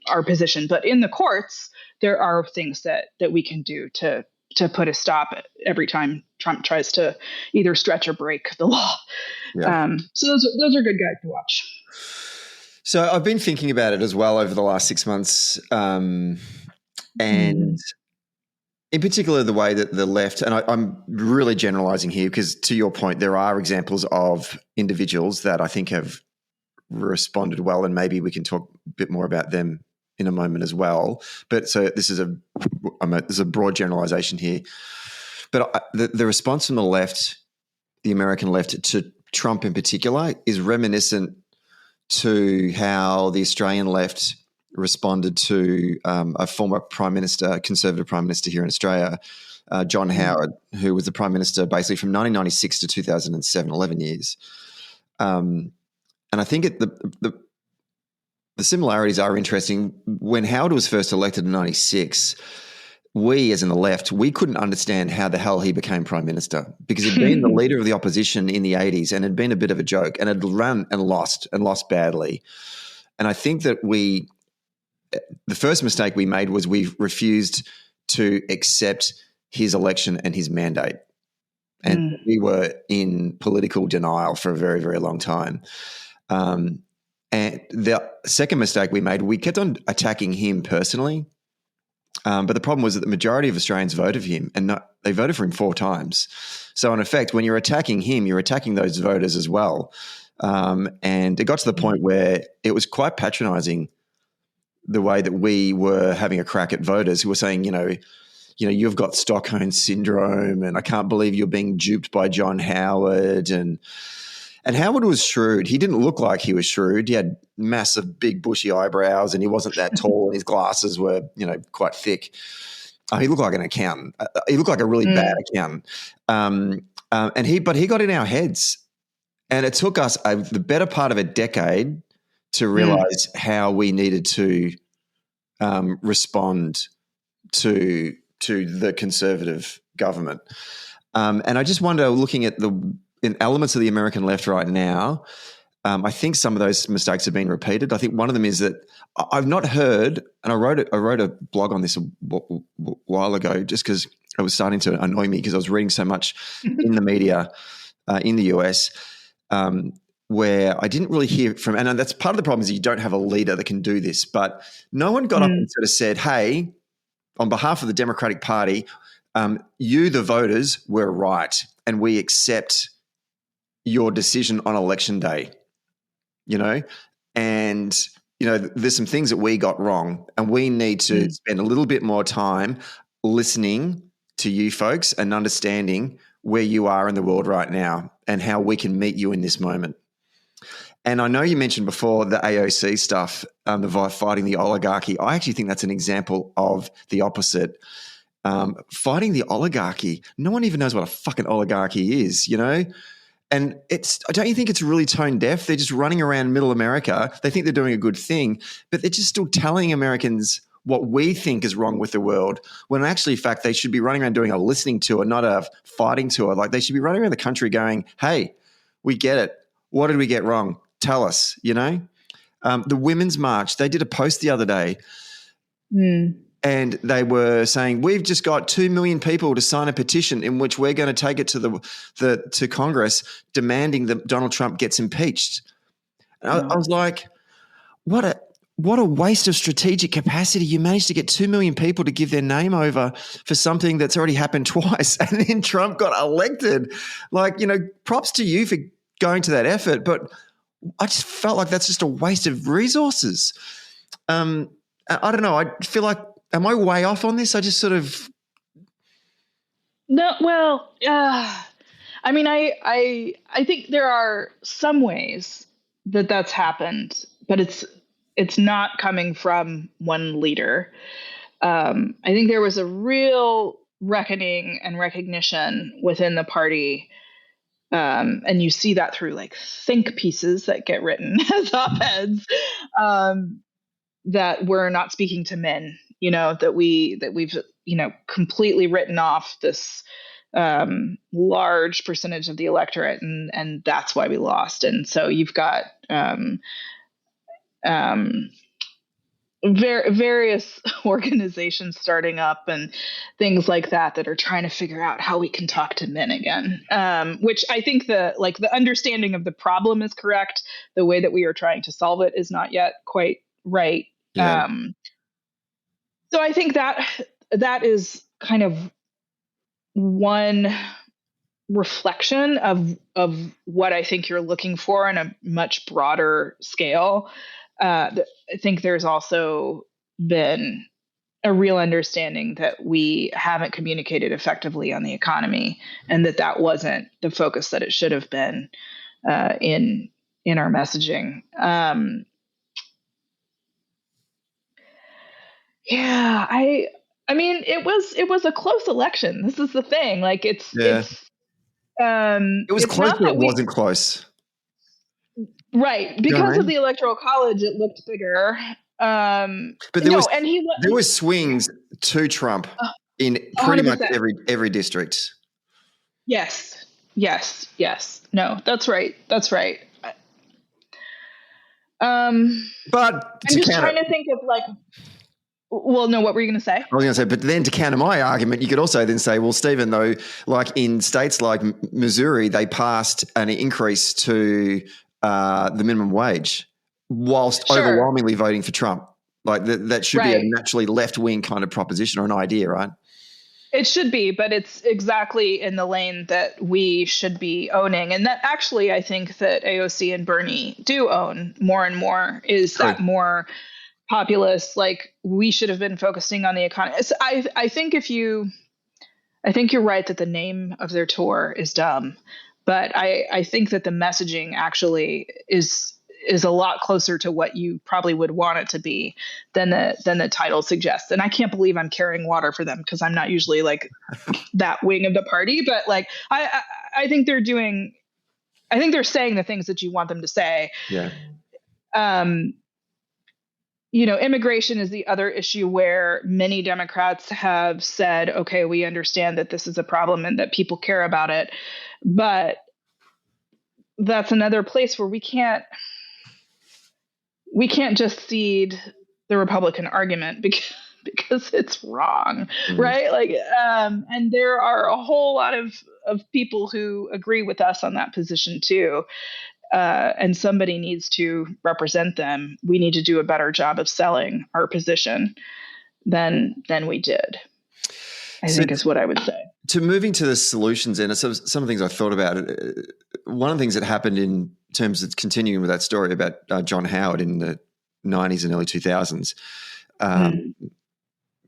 our position. But in the courts, there are things that we can do to put a stop every time Trump tries to either stretch or break the law. Yeah. So those are good guys to watch. So I've been thinking about it as well over the last 6 months, and in particular the way that the left, and I'm really generalizing here because to your point, there are examples of individuals that I think have responded well, and maybe we can talk a bit more about them in a moment as well. But so this is a broad generalization here. But the response from the left the American left to Trump in particular is reminiscent to how the Australian left responded to a former prime minister, conservative prime minister here in Australia, John Howard, who was the prime minister basically from 1996 to 2007, 11 years. And I think the similarities are interesting. When Howard was first elected in 96, we, as in the left, we couldn't understand how the hell he became prime minister because he'd been the leader of the opposition in the 80s and had been a bit of a joke and had run and lost badly. And I think that the first mistake we made was we refused to accept his election and his mandate. And we were in political denial for a very, very long time. And the second mistake we made, we kept on attacking him personally. But the problem was that the majority of Australians voted for him and they voted for him 4 times. So in effect, when you're attacking him, you're attacking those voters as well. And it got to the point where it was quite patronising the way that we were having a crack at voters who were saying, you've got Stockholm syndrome and I can't believe you're being duped by John Howard. And Howard was shrewd. He didn't look like he was shrewd. He had massive, big, bushy eyebrows and he wasn't that tall and his glasses were, quite thick. He looked like an accountant. He looked like a really bad accountant. But he got in our heads. And it took us the better part of a decade to realize how we needed to respond to the Conservative government. And I just wonder, looking at in elements of the American left right now, I think some of those mistakes have been repeated. I think one of them is that I've not heard, and I wrote a blog on this a while ago just because it was starting to annoy me because I was reading so much in the media in the US where I didn't really hear from, and that's part of the problem is you don't have a leader that can do this, but no one got up and sort of said, hey, on behalf of the Democratic Party, you, the voters, were right, and we accept your decision on election day, and, there's some things that we got wrong, and we need to spend a little bit more time listening to you folks and understanding where you are in the world right now and how we can meet you in this moment. And I know you mentioned before the AOC stuff, the fighting the oligarchy. I actually think that's an example of the opposite. Fighting the oligarchy. No one even knows what a fucking oligarchy is, And don't you think it's really tone deaf? They're just running around middle America. They think they're doing a good thing, but they're just still telling Americans what we think is wrong with the world, when actually, in fact, they should be running around doing a listening tour, not a fighting tour. Like they should be running around the country going, hey, we get it. What did we get wrong? Tell us, The Women's March, they did a post the other day and they were saying, we've just got 2 million people to sign a petition in which we're going to take it to to Congress demanding that Donald Trump gets impeached. And I was like, what a waste of strategic capacity. You managed to get 2 million people to give their name over for something that's already happened twice. And then Trump got elected. Props to you for going to that effort, but I just felt like that's just a waste of resources. I don't know. I feel like, am I way off on this? I just sort of. No, well, I mean, I think there are some ways that's happened, but it's not coming from one leader. I think there was a real reckoning and recognition within the party. And you see that through like think pieces that get written as op-eds, that we're not speaking to men, that we've, completely written off this large percentage of the electorate, and that's why we lost. And so you've got various organizations starting up and things like that are trying to figure out how we can talk to men again, which I think the understanding of the problem is correct. The way that we are trying to solve it is not yet quite right. Yeah. So I think that is kind of one reflection of what I think you're looking for on a much broader scale. I think there's also been a real understanding that we haven't communicated effectively on the economy, and that wasn't the focus that it should have been in our messaging. Yeah, I mean, it was a close election. This is the thing. Like It was it's close, not but that it wasn't close. right, You know what because I of mean? the electoral college it looked bigger. But No, and he there was swings to Trump in pretty much 100%. every district. Yes. Yes. No, that's right. That's right. But I'm to just counter, trying to think of like, well, no, what were you going to say? I was going to say, but then to counter my argument, you could also then say, well, Stephen, though, like in states like Missouri, they passed an increase to the minimum wage whilst Sure. overwhelmingly voting for Trump. Like that should be a Right. naturally left-wing kind of proposition or an idea, right? It should be, but it's exactly in the lane that we should be owning. And that actually, I think that AOC and Bernie do own more and more is True. that more populist, like we should have been focusing on the economy. So I think I think you're right that the name of their tour is dumb, but I think that the messaging actually is a lot closer to what you probably would want it to be than the title suggests. And I can't believe I'm carrying water for them because I'm not usually like that wing of the party, but like I think they're doing I think they're saying the things that you want them to say. Yeah. Immigration is the other issue where many Democrats have said, okay, we understand that this is a problem and that people care about it. But that's another place where we can't just cede the Republican argument because it's wrong, right? Like, and there are a whole lot of people who agree with us on that position too. And somebody needs to represent them. We need to do a better job of selling our position than we did. I think is what I would say. To moving to the solutions, and some of the things I thought about, one of the things that happened in terms of continuing with that story about John Howard in the 90s and early 2000s,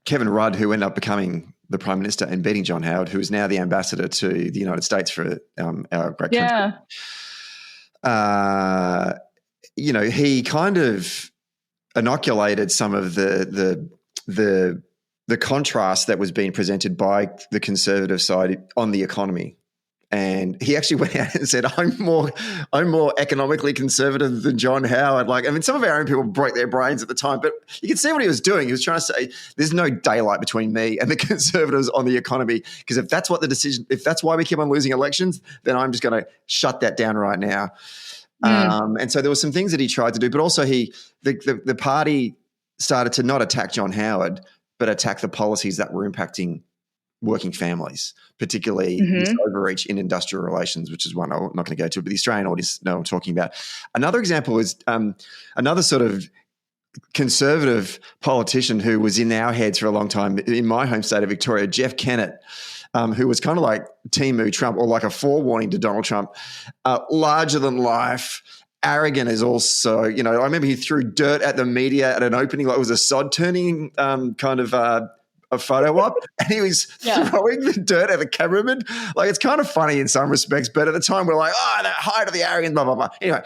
Kevin Rudd, who ended up becoming the Prime Minister and beating John Howard, who is now the ambassador to the United States for our great country. He kind of inoculated some of the contrast that was being presented by the conservative side on the economy. And he actually went out and said, I'm more economically conservative than John Howard. Like, I mean, some of our own people broke their brains at the time, but you can see what he was doing. He was trying to say, there's no daylight between me and the conservatives on the economy. Because if that's why we keep on losing elections, then I'm just going to shut that down right now. And so there were some things that he tried to do, but also the party started to not attack John Howard, but attack the policies that were impacting working families, particularly this overreach in industrial relations, which is one I'm not going to go to, but the Australian audience know what I'm talking about. Another example is another sort of conservative politician who was in our heads for a long time in my home state of Victoria, Jeff Kennett, who was kind of like Team Trump or like a forewarning to Donald Trump, larger than life, arrogant as also, I remember he threw dirt at the media at an opening, like it was a sod turning kind of a photo op, and he was throwing the dirt at the cameraman. Like, it's kind of funny in some respects, but at the time we're like, oh, that height of the arrogance, blah, blah, blah. Anyway,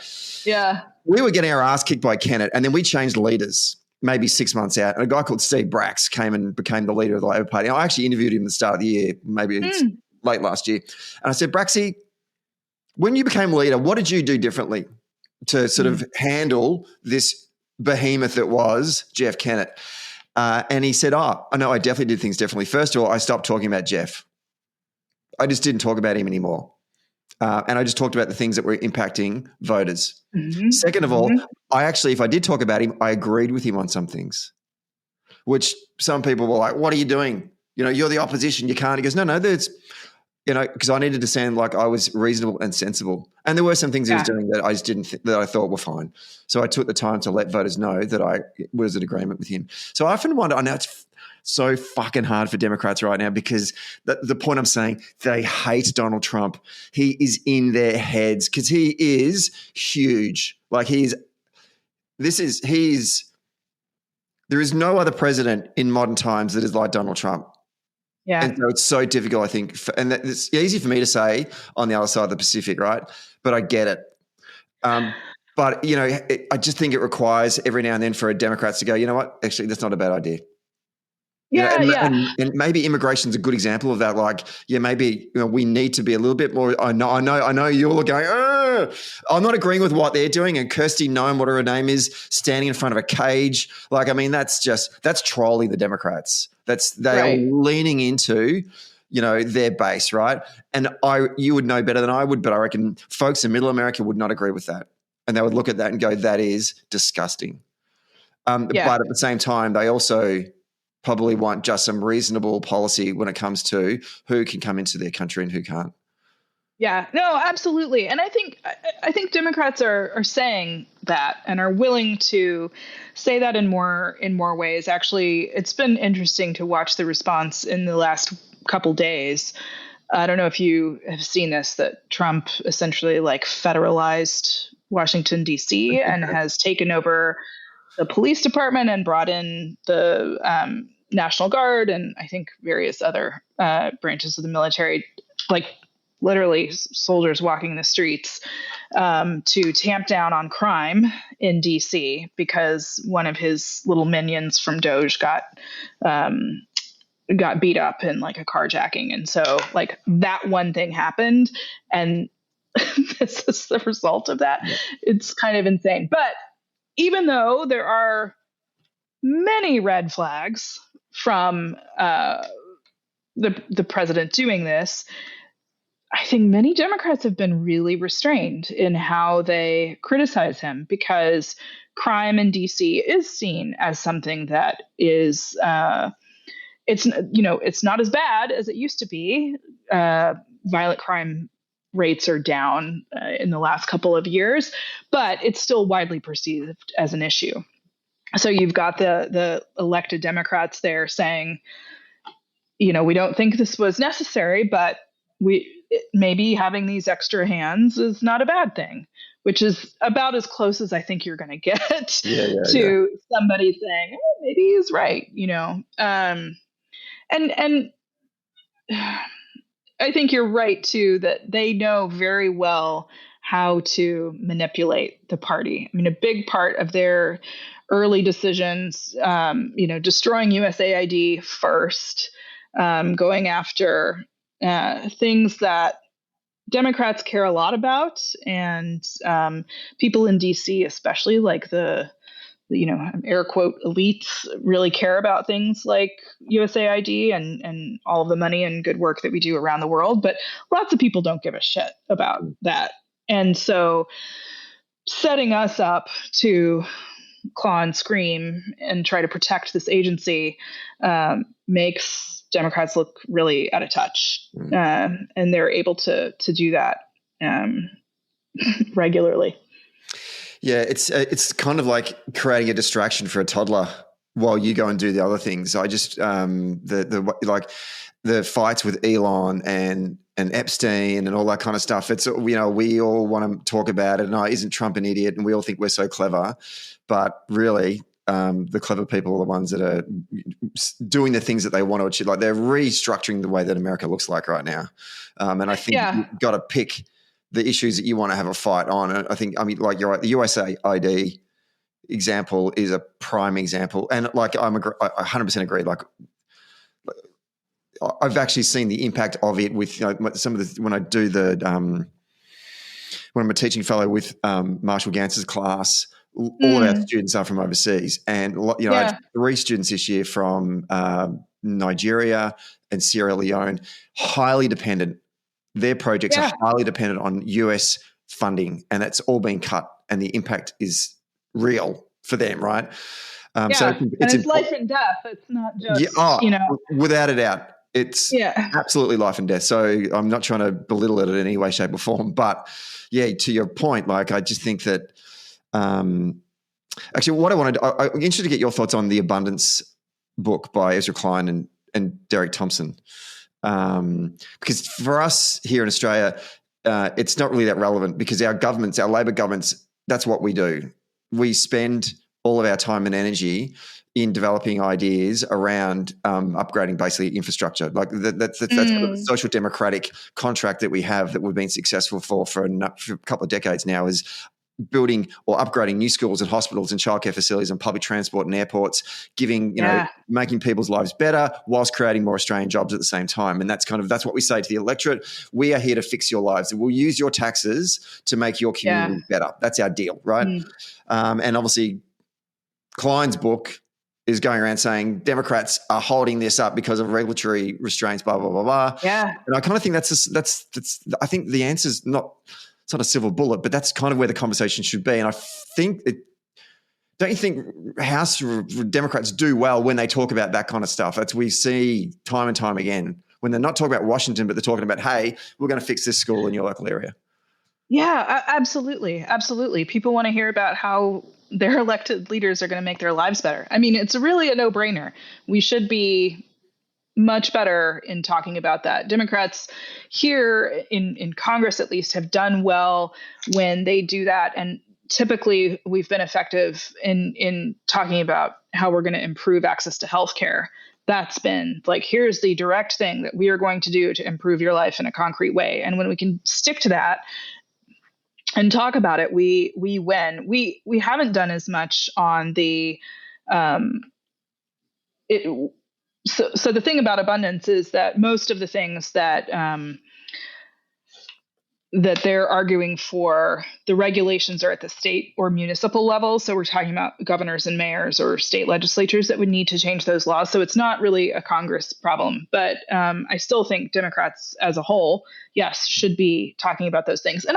we were getting our ass kicked by Kennett, and then we changed leaders maybe 6 months out, and a guy called Steve Bracks came and became the leader of the Labor Party. I actually interviewed him at the start of the year, maybe it's late last year, and I said, Braxy, when you became leader, what did you do differently to sort of handle this behemoth that was Jeff Kennett? And he said, I know I definitely did things differently. First of all, I stopped talking about Jeff. I just didn't talk about him anymore. And I just talked about the things that were impacting voters. Second of all, I actually, if I did talk about him, I agreed with him on some things, which some people were like, what are you doing? You're the opposition. You can't. He goes, no, there's, because I needed to sound like I was reasonable and sensible. And there were some things he was doing that I just didn't that I thought were fine. So I took the time to let voters know that I was in agreement with him. So I often wonder, I know it's so fucking hard for Democrats right now because the point I'm saying, they hate Donald Trump. He is in their heads because he is huge. Like he's There is no other president in modern times that is like Donald Trump. Yeah. And so it's so difficult, I think, and it's easy for me to say on the other side of the Pacific, right? But I get it. But, you know, I just think it requires every now and then for Democrats to go, you know what, actually, that's not a bad idea. Yeah, you know, yeah. And maybe immigration is a good example of that. Like, yeah, maybe we need to be a little bit more. I know you're all going, I'm not agreeing with what they're doing. And Kirsty Noem, whatever her name is, standing in front of a cage. Like, I mean, that's trolling the Democrats. They're leaning into, you know, their base, right? And you would know better than I would, but I reckon folks in Middle America would not agree with that. And they would look at that and go, that is disgusting. But at the same time, they also probably want just some reasonable policy when it comes to who can come into their country and who can't. Yeah, no, absolutely. And I think Democrats are saying that and are willing to say that in more ways. Actually, it's been interesting to watch the response in the last couple days. I don't know if you have seen this, that Trump essentially like federalized Washington, D.C. and has taken over the police department and brought in the National Guard and I think various other branches of the military, like literally soldiers walking the streets to tamp down on crime in D.C. because one of his little minions from Doge got beat up in like a carjacking. And so like that one thing happened and this is the result of that. Yeah. It's kind of insane. But even though there are many red flags from the president doing this, I think many Democrats have been really restrained in how they criticize him because crime in DC is seen as something that is it's not as bad as it used to be. Violent crime rates are down in the last couple of years, but it's still widely perceived as an issue. So you've got the elected Democrats there saying, you know, we don't think this was necessary, but maybe having these extra hands is not a bad thing, which is about as close as I think you're going to get to somebody saying, oh, maybe he's right, you know. And I think you're right, too, that they know very well how to manipulate the party. I mean, a big part of their early decisions, destroying U.S.A. first, going after things that Democrats care a lot about, and people in D.C., especially like the air quote elites, really care about things like USAID and all of the money and good work that we do around the world. But lots of people don't give a shit about that. And so setting us up to claw and scream and try to protect this agency makes Democrats look really out of touch. And they're able to do that regularly. Yeah, it's kind of like creating a distraction for a toddler while you go and do the other things. I just the fights with Elon and Epstein and all that kind of stuff. It's, you know, we all want to talk about it. And isn't Trump an idiot? And we all think we're so clever, but really, the clever people are the ones that are doing the things that they want to achieve. Like, they're restructuring the way that America looks like right now. And I think you've got to pick the issues that you want to have a fight on. And I mean, like, you're right. The U.S.A. example is a prime example. And like, I 100% agree. Like, I've actually seen the impact of it with, you know, some of the, when I do the, when I'm a teaching fellow with Marshall Gantz's class, all of our students are from overseas. And, you know, I had 3 students this year from Nigeria and Sierra Leone, highly dependent. Their projects are highly dependent on US funding, and that's all been cut, and the impact is real for them, right? So it's life and death. It's not just, without a doubt. It's absolutely life and death. So I'm not trying to belittle it in any way, shape or form. But, yeah, to your point, like, I just think that actually what I'm interested to get your thoughts on the Abundance book by Ezra Klein and Derek Thompson. Because for us here in Australia, it's not really that relevant because our Labor governments, that's what we do. We spend all of our time and energy in developing ideas around upgrading basically infrastructure. Like that's sort of the social democratic contract that we have that we've been successful for a couple of decades now, is building or upgrading new schools and hospitals and childcare facilities and public transport and airports, giving, making people's lives better whilst creating more Australian jobs at the same time. And that's what we say to the electorate. We are here to fix your lives. We'll use your taxes to make your community better. That's our deal, right? And obviously Klein's book is going around saying Democrats are holding this up because of regulatory restraints, blah, blah, blah, blah. Yeah. And I kind of think I think the answer is it's not a silver bullet, but that's kind of where the conversation should be. And I think don't you think House Democrats do well when they talk about that kind of stuff? That's we see time and time again when they're not talking about Washington, but they're talking about, hey, we're going to fix this school in your local area. Yeah, absolutely. Absolutely. People want to hear about how their elected leaders are going to make their lives better. I mean, it's really a no-brainer. We should be much better in talking about that. Democrats here in Congress, at least, have done well when they do that. And typically we've been effective in talking about how we're going to improve access to healthcare. That's been like, here's the direct thing that we are going to do to improve your life in a concrete way. And when we can stick to that and talk about it, we win. We haven't done as much on the So the thing about abundance is that most of the things that that they're arguing for, the regulations are at the state or municipal level. So we're talking about governors and mayors or state legislatures that would need to change those laws. So it's not really a Congress problem. But I still think Democrats as a whole, yes, should be talking about those things. And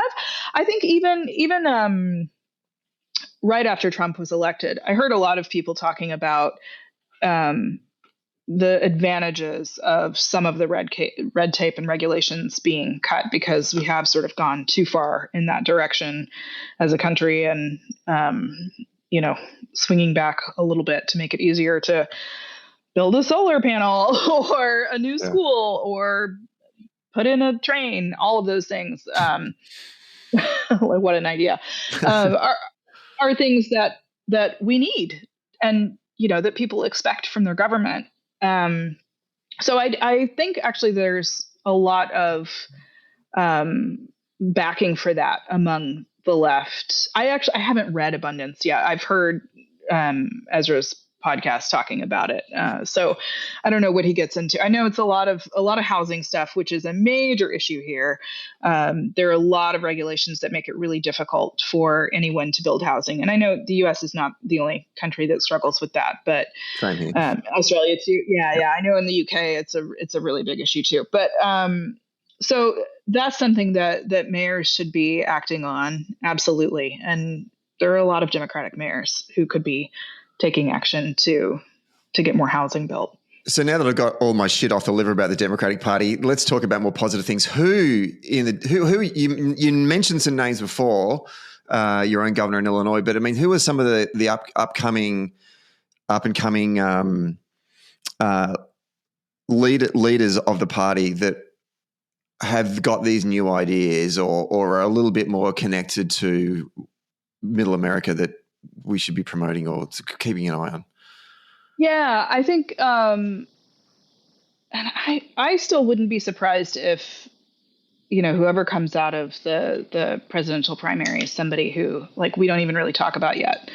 I think even right after Trump was elected, I heard a lot of people talking about the advantages of some of the red tape and regulations being cut, because we have sort of gone too far in that direction as a country, and, swinging back a little bit to make it easier to build a solar panel or a new school or put in a train, all of those things. What an idea. Are things that we need and, that people expect from their government. So I think actually there's a lot of backing for that among the left. I haven't read Abundance yet. I've heard Ezra's podcast talking about it. So I don't know what he gets into. I know it's a lot of housing stuff, which is a major issue here. There are a lot of regulations that make it really difficult for anyone to build housing. And I know the U.S. is not the only country that struggles with that, but Australia too. Yeah. I know in the U.K. it's a really big issue too. But so that's something that mayors should be acting on. Absolutely. And there are a lot of Democratic mayors who could be taking action to get more housing built. So now that I've got all my shit off the liver about the Democratic Party, let's talk about more positive things. Who you mentioned some names before, your own governor in Illinois, but I mean, who are some of the up and coming leaders of the party that have got these new ideas or are a little bit more connected to Middle America that we should be promoting or keeping an eye on? Yeah, I think, and I still wouldn't be surprised if, whoever comes out of the presidential primary is somebody who, like, we don't even really talk about yet.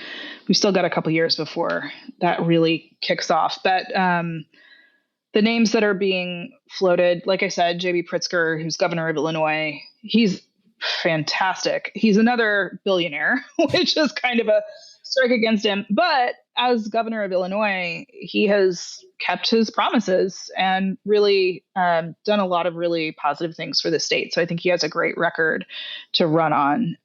We've still got a couple years before that really kicks off. But the names that are being floated, like I said, J.B. Pritzker, who's governor of Illinois, he's fantastic. He's another billionaire, which is kind of a strike against him. But as governor of Illinois, he has kept his promises and really done a lot of really positive things for the state. So I think he has a great record to run on.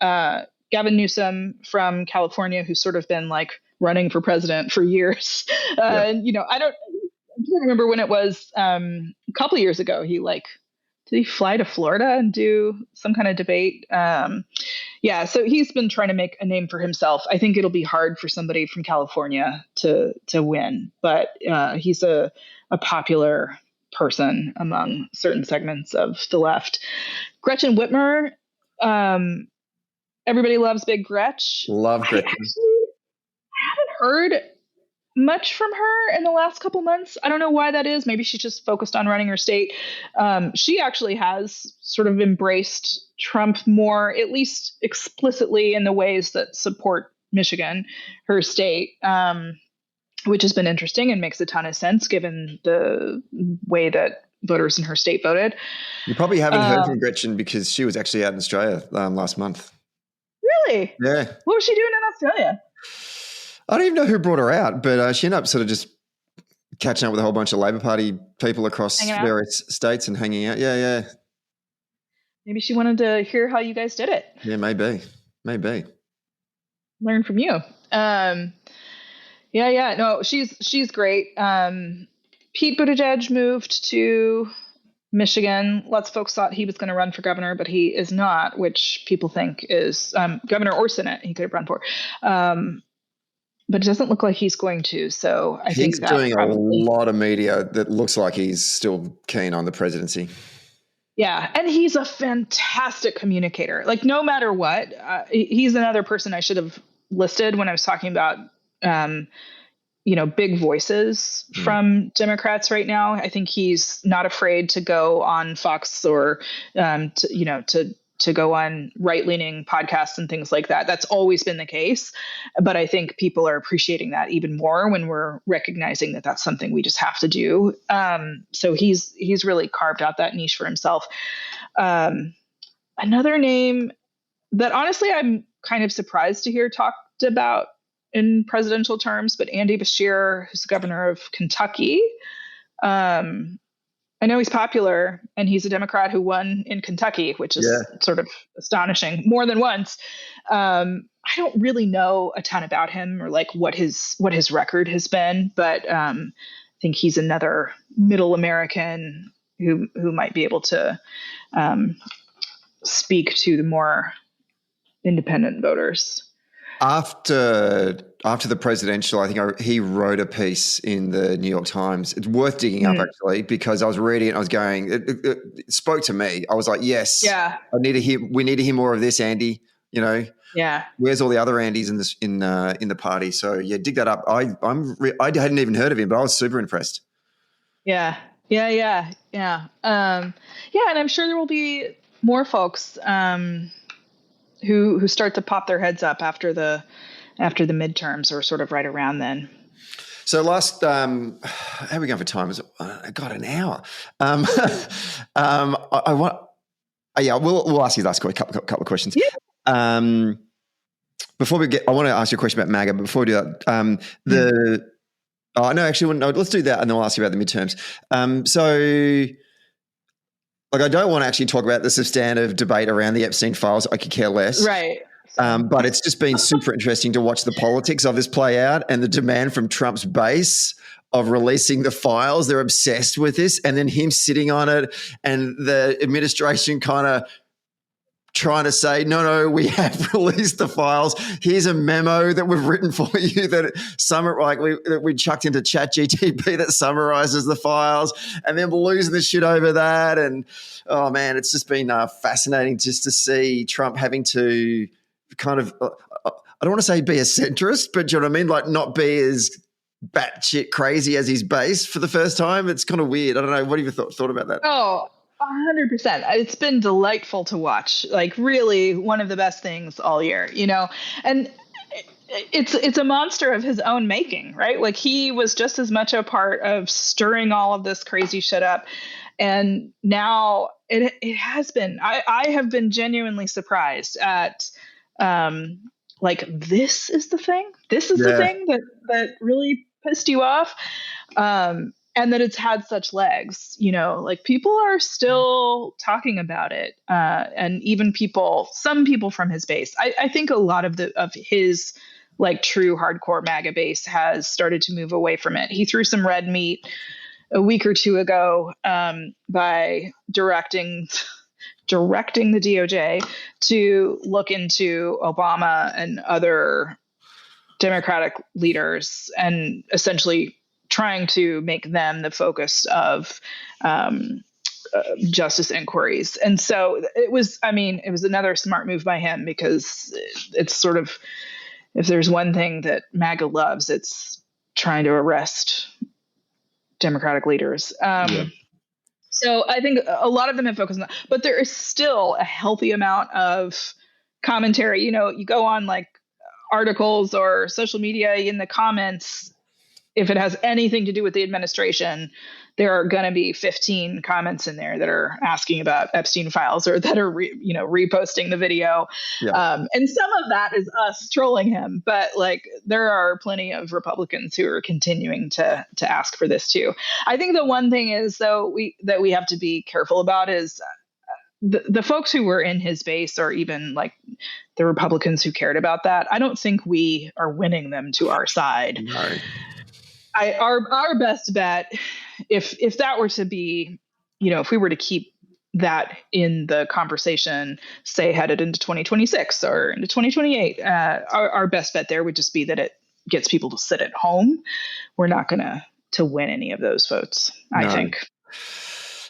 Gavin Newsom from California, who's sort of been like running for president for years. I can't remember when it was a couple of years ago. Did he fly to Florida and do some kind of debate? So he's been trying to make a name for himself. I think it'll be hard for somebody from California to win, but he's a popular person among certain segments of the left. Gretchen Whitmer, everybody loves Big Gretch. Love Gretchen. I haven't heard much from her in the last couple months. I don't know why that is. Maybe she's just focused on running her state. She actually has sort of embraced Trump more, at least explicitly, in the ways that support Michigan, her state, which has been interesting and makes a ton of sense given the way that voters in her state voted. You probably haven't heard from Gretchen because she was actually out in Australia last month. Really? Yeah. What was she doing in Australia? I don't even know who brought her out, but she ended up sort of just catching up with a whole bunch of Labor Party people across various states and hanging out. Yeah. Maybe she wanted to hear how you guys did it. Yeah, maybe. Learn from you. Yeah. No, she's great. Pete Buttigieg moved to Michigan. Lots of folks thought he was going to run for governor, but he is not, which people think is governor or Senate. He could have run for. But it doesn't look like he's going to. So I think he's doing a lot of media that looks like he's still keen on the presidency. Yeah. And he's a fantastic communicator. Like no matter what, he's another person I should have listed when I was talking about, big voices from Democrats right now. I think he's not afraid to go on Fox or, to go on right-leaning podcasts and things like that. That's always been the case. But I think people are appreciating that even more when we're recognizing that that's something we just have to do. So he's really carved out that niche for himself. Another name that honestly I'm kind of surprised to hear talked about in presidential terms, but Andy Beshear, who's the governor of Kentucky. I know he's popular and he's a Democrat who won in Kentucky, which is sort of astonishing more than once. I don't really know a ton about him or like what his record has been, but I think he's another middle American who might be able to speak to the more independent voters. After the presidential, I think he wrote a piece in the New York Times. It's worth digging up actually, because I was reading it and I was going, it spoke to me. I was like, yes, we need to hear more of this, Andy, where's all the other Andys in the party? So yeah, dig that up. I hadn't even heard of him, but I was super impressed. Yeah. And I'm sure there will be more folks, who start to pop their heads up after the midterms or sort of right around then. So last, how are we going for time? I got an hour. We'll ask you last a couple of questions. Yeah. Before I want to ask you a question about MAGA, but before we do that, let's do that and then I'll ask you about the midterms. I don't want to actually talk about the substantive debate around the Epstein files. I could care less. Right. But it's just been super interesting to watch the politics of this play out and the demand from Trump's base of releasing the files. They're obsessed with this, and then him sitting on it and the administration kind of trying to say, no, we have released the files. Here's a memo that we've written for you that we chucked into ChatGPT that summarizes the files, and then losing the shit over that. And oh man, it's just been fascinating just to see Trump having to kind of, I don't want to say be a centrist, but do you know what I mean? Like not be as batshit crazy as his base for the first time. It's kind of weird. I don't know. What have you thought about that? Oh, 100%. It's been delightful to watch. Like really one of the best things all year, and it's a monster of his own making, right? Like he was just as much a part of stirring all of this crazy shit up. And now it has been, I have been genuinely surprised at, this is the thing. This is the thing that really pissed you off. And that it's had such legs, people are still talking about it. And even some people from his base, I think a lot of his like true hardcore MAGA base has started to move away from it. He threw some red meat a week or two ago by directing the DOJ to look into Obama and other Democratic leaders and essentially trying to make them the focus of justice inquiries. And so it was another smart move by him because it's sort of if there's one thing that MAGA loves, it's trying to arrest Democratic leaders. So I think a lot of them have focused on that, but there is still a healthy amount of commentary. You go on like articles or social media in the comments. If it has anything to do with the administration, there are going to be 15 comments in there that are asking about Epstein files or that are, reposting the video. Yeah. And some of that is us trolling him, but like there are plenty of Republicans who are continuing to ask for this too. I think the one thing is though that we have to be careful about is the folks who were in his base, or even like the Republicans who cared about that. I don't think we are winning them to our side. No. Our best bet, if that were to be, if we were to keep that in the conversation, say headed into 2026 or into 2028, our best bet there would just be that it gets people to sit at home. We're not going to win any of those votes, I think.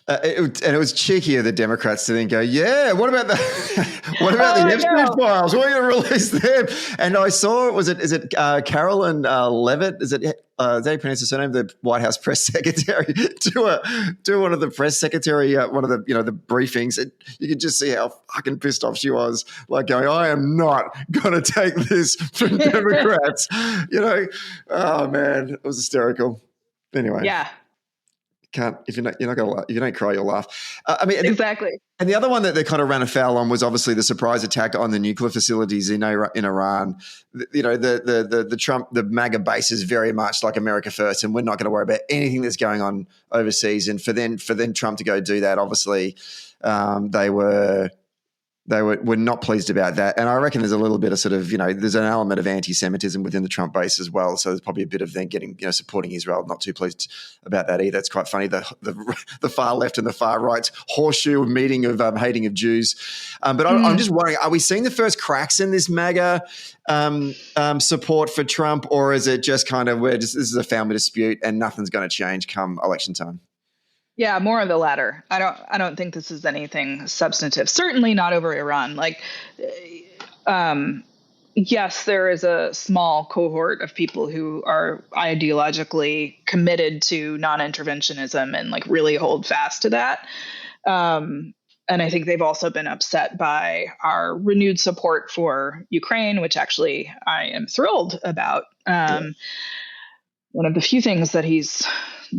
And it was cheeky of the Democrats to then go, yeah, what about the Epstein files? We're going to release them. And I saw, is it Carolyn Levitt? Is that how you pronounce her surname? The White House press secretary do one of the press secretary, one of the, the briefings. And you could just see how fucking pissed off she was, like going, I am not going to take this from Democrats. Oh man, it was hysterical. Anyway. Yeah. If you're not gonna laugh, if you don't cry, you'll laugh. Exactly. And the other one that they kind of ran afoul on was obviously the surprise attack on the nuclear facilities in Iran. The Trump, the MAGA base is very much like America first, and we're not going to worry about anything that's going on overseas. And for then Trump to go do that, obviously, they were not pleased about that. And I reckon there's a little bit of sort of, there's an element of anti-Semitism within the Trump base as well. So there's probably a bit of them getting, supporting Israel, not too pleased about that either. It's quite funny, the far left and the far right's horseshoe meeting of hating of Jews. But I'm just wondering, are we seeing the first cracks in this MAGA support for Trump, or is it just kind of this is a family dispute and nothing's going to change come election time? Yeah, more of the latter. I don't think this is anything substantive. Certainly not over Iran. Like, yes, there is a small cohort of people who are ideologically committed to non-interventionism and like really hold fast to that. And I think they've also been upset by our renewed support for Ukraine, which actually I am thrilled about. One of the few things that he's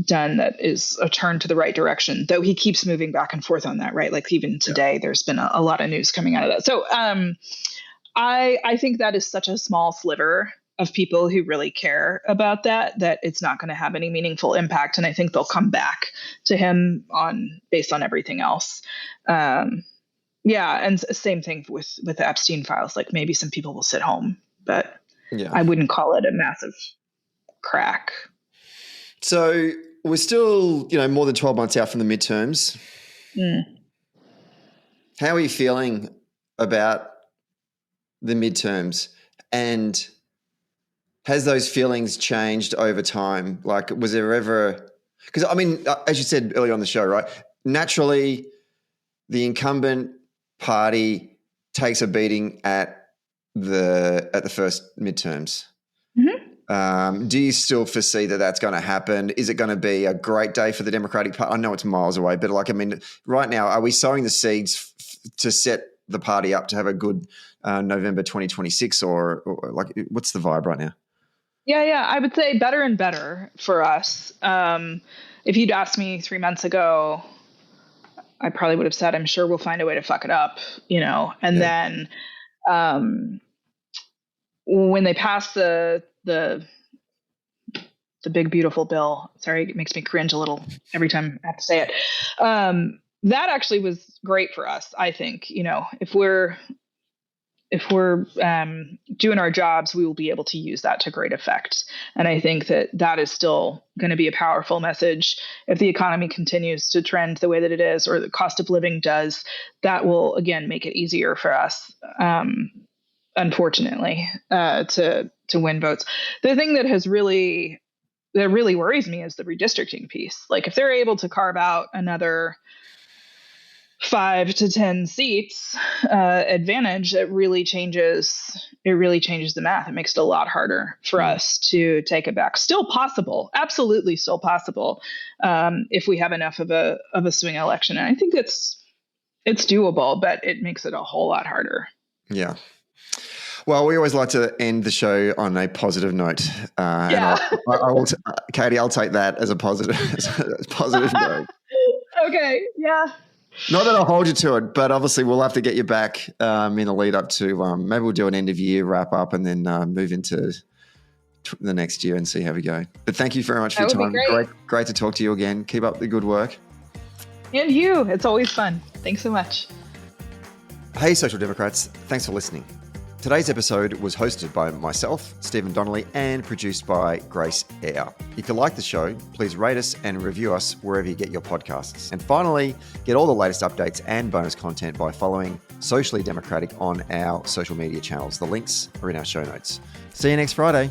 done that is a turn to the right direction, though he keeps moving back and forth on that, right? Like even today, there's been a lot of news coming out of that. So I think that is such a small sliver of people who really care about that it's not going to have any meaningful impact. And I think they'll come back to him based on everything else. And same thing with the Epstein files. Like maybe some people will sit home, but I wouldn't call it a massive crack. So we're still, more than 12 months out from the midterms. How are you feeling about the midterms? And has those feelings changed over time? Like, was there ever, because I mean, as you said earlier on the show, right? Naturally, the incumbent party takes a beating at the first midterms. Do you still foresee that that's going to happen? Is it going to be a great day for the Democratic Party? I know it's miles away, but right now, are we sowing the seeds to set the party up to have a good November 2026, or like what's the vibe right now? Yeah, I would say better and better for us. If you'd asked me 3 months ago, I probably would have said, I'm sure we'll find a way to fuck it up, and then when they passed the big, beautiful bill, sorry, it makes me cringe a little every time I have to say it. That actually was great for us. I think, if we're doing our jobs, we will be able to use that to great effect. And I think that is still going to be a powerful message. If the economy continues to trend the way that it is, or the cost of living does, that will again make it easier for us. Unfortunately, to win votes. The thing that really worries me is the redistricting piece. Like if they're able to carve out another 5 to 10 seats advantage, it really changes the math. It makes it a lot harder for us to take it back. Still possible, absolutely still possible, if we have enough of a swing election. And I think it's doable, but it makes it a whole lot harder. Yeah. Well, we always like to end the show on a positive note. Yeah. And Katie, I'll take that as a positive, note. Okay. Yeah. Not that I'll hold you to it, but obviously we'll have to get you back in the lead up to maybe we'll do an end of year wrap up and then move into the next year and see how we go. But thank you very much for your time. Great to talk to you again. Keep up the good work. And you. It's always fun. Thanks so much. Hey, Social Democrats. Thanks for listening. Today's episode was hosted by myself, Stephen Donnelly, and produced by Grace Eyre. If you like the show, please rate us and review us wherever you get your podcasts. And finally, get all the latest updates and bonus content by following Socially Democratic on our social media channels. The links are in our show notes. See you next Friday.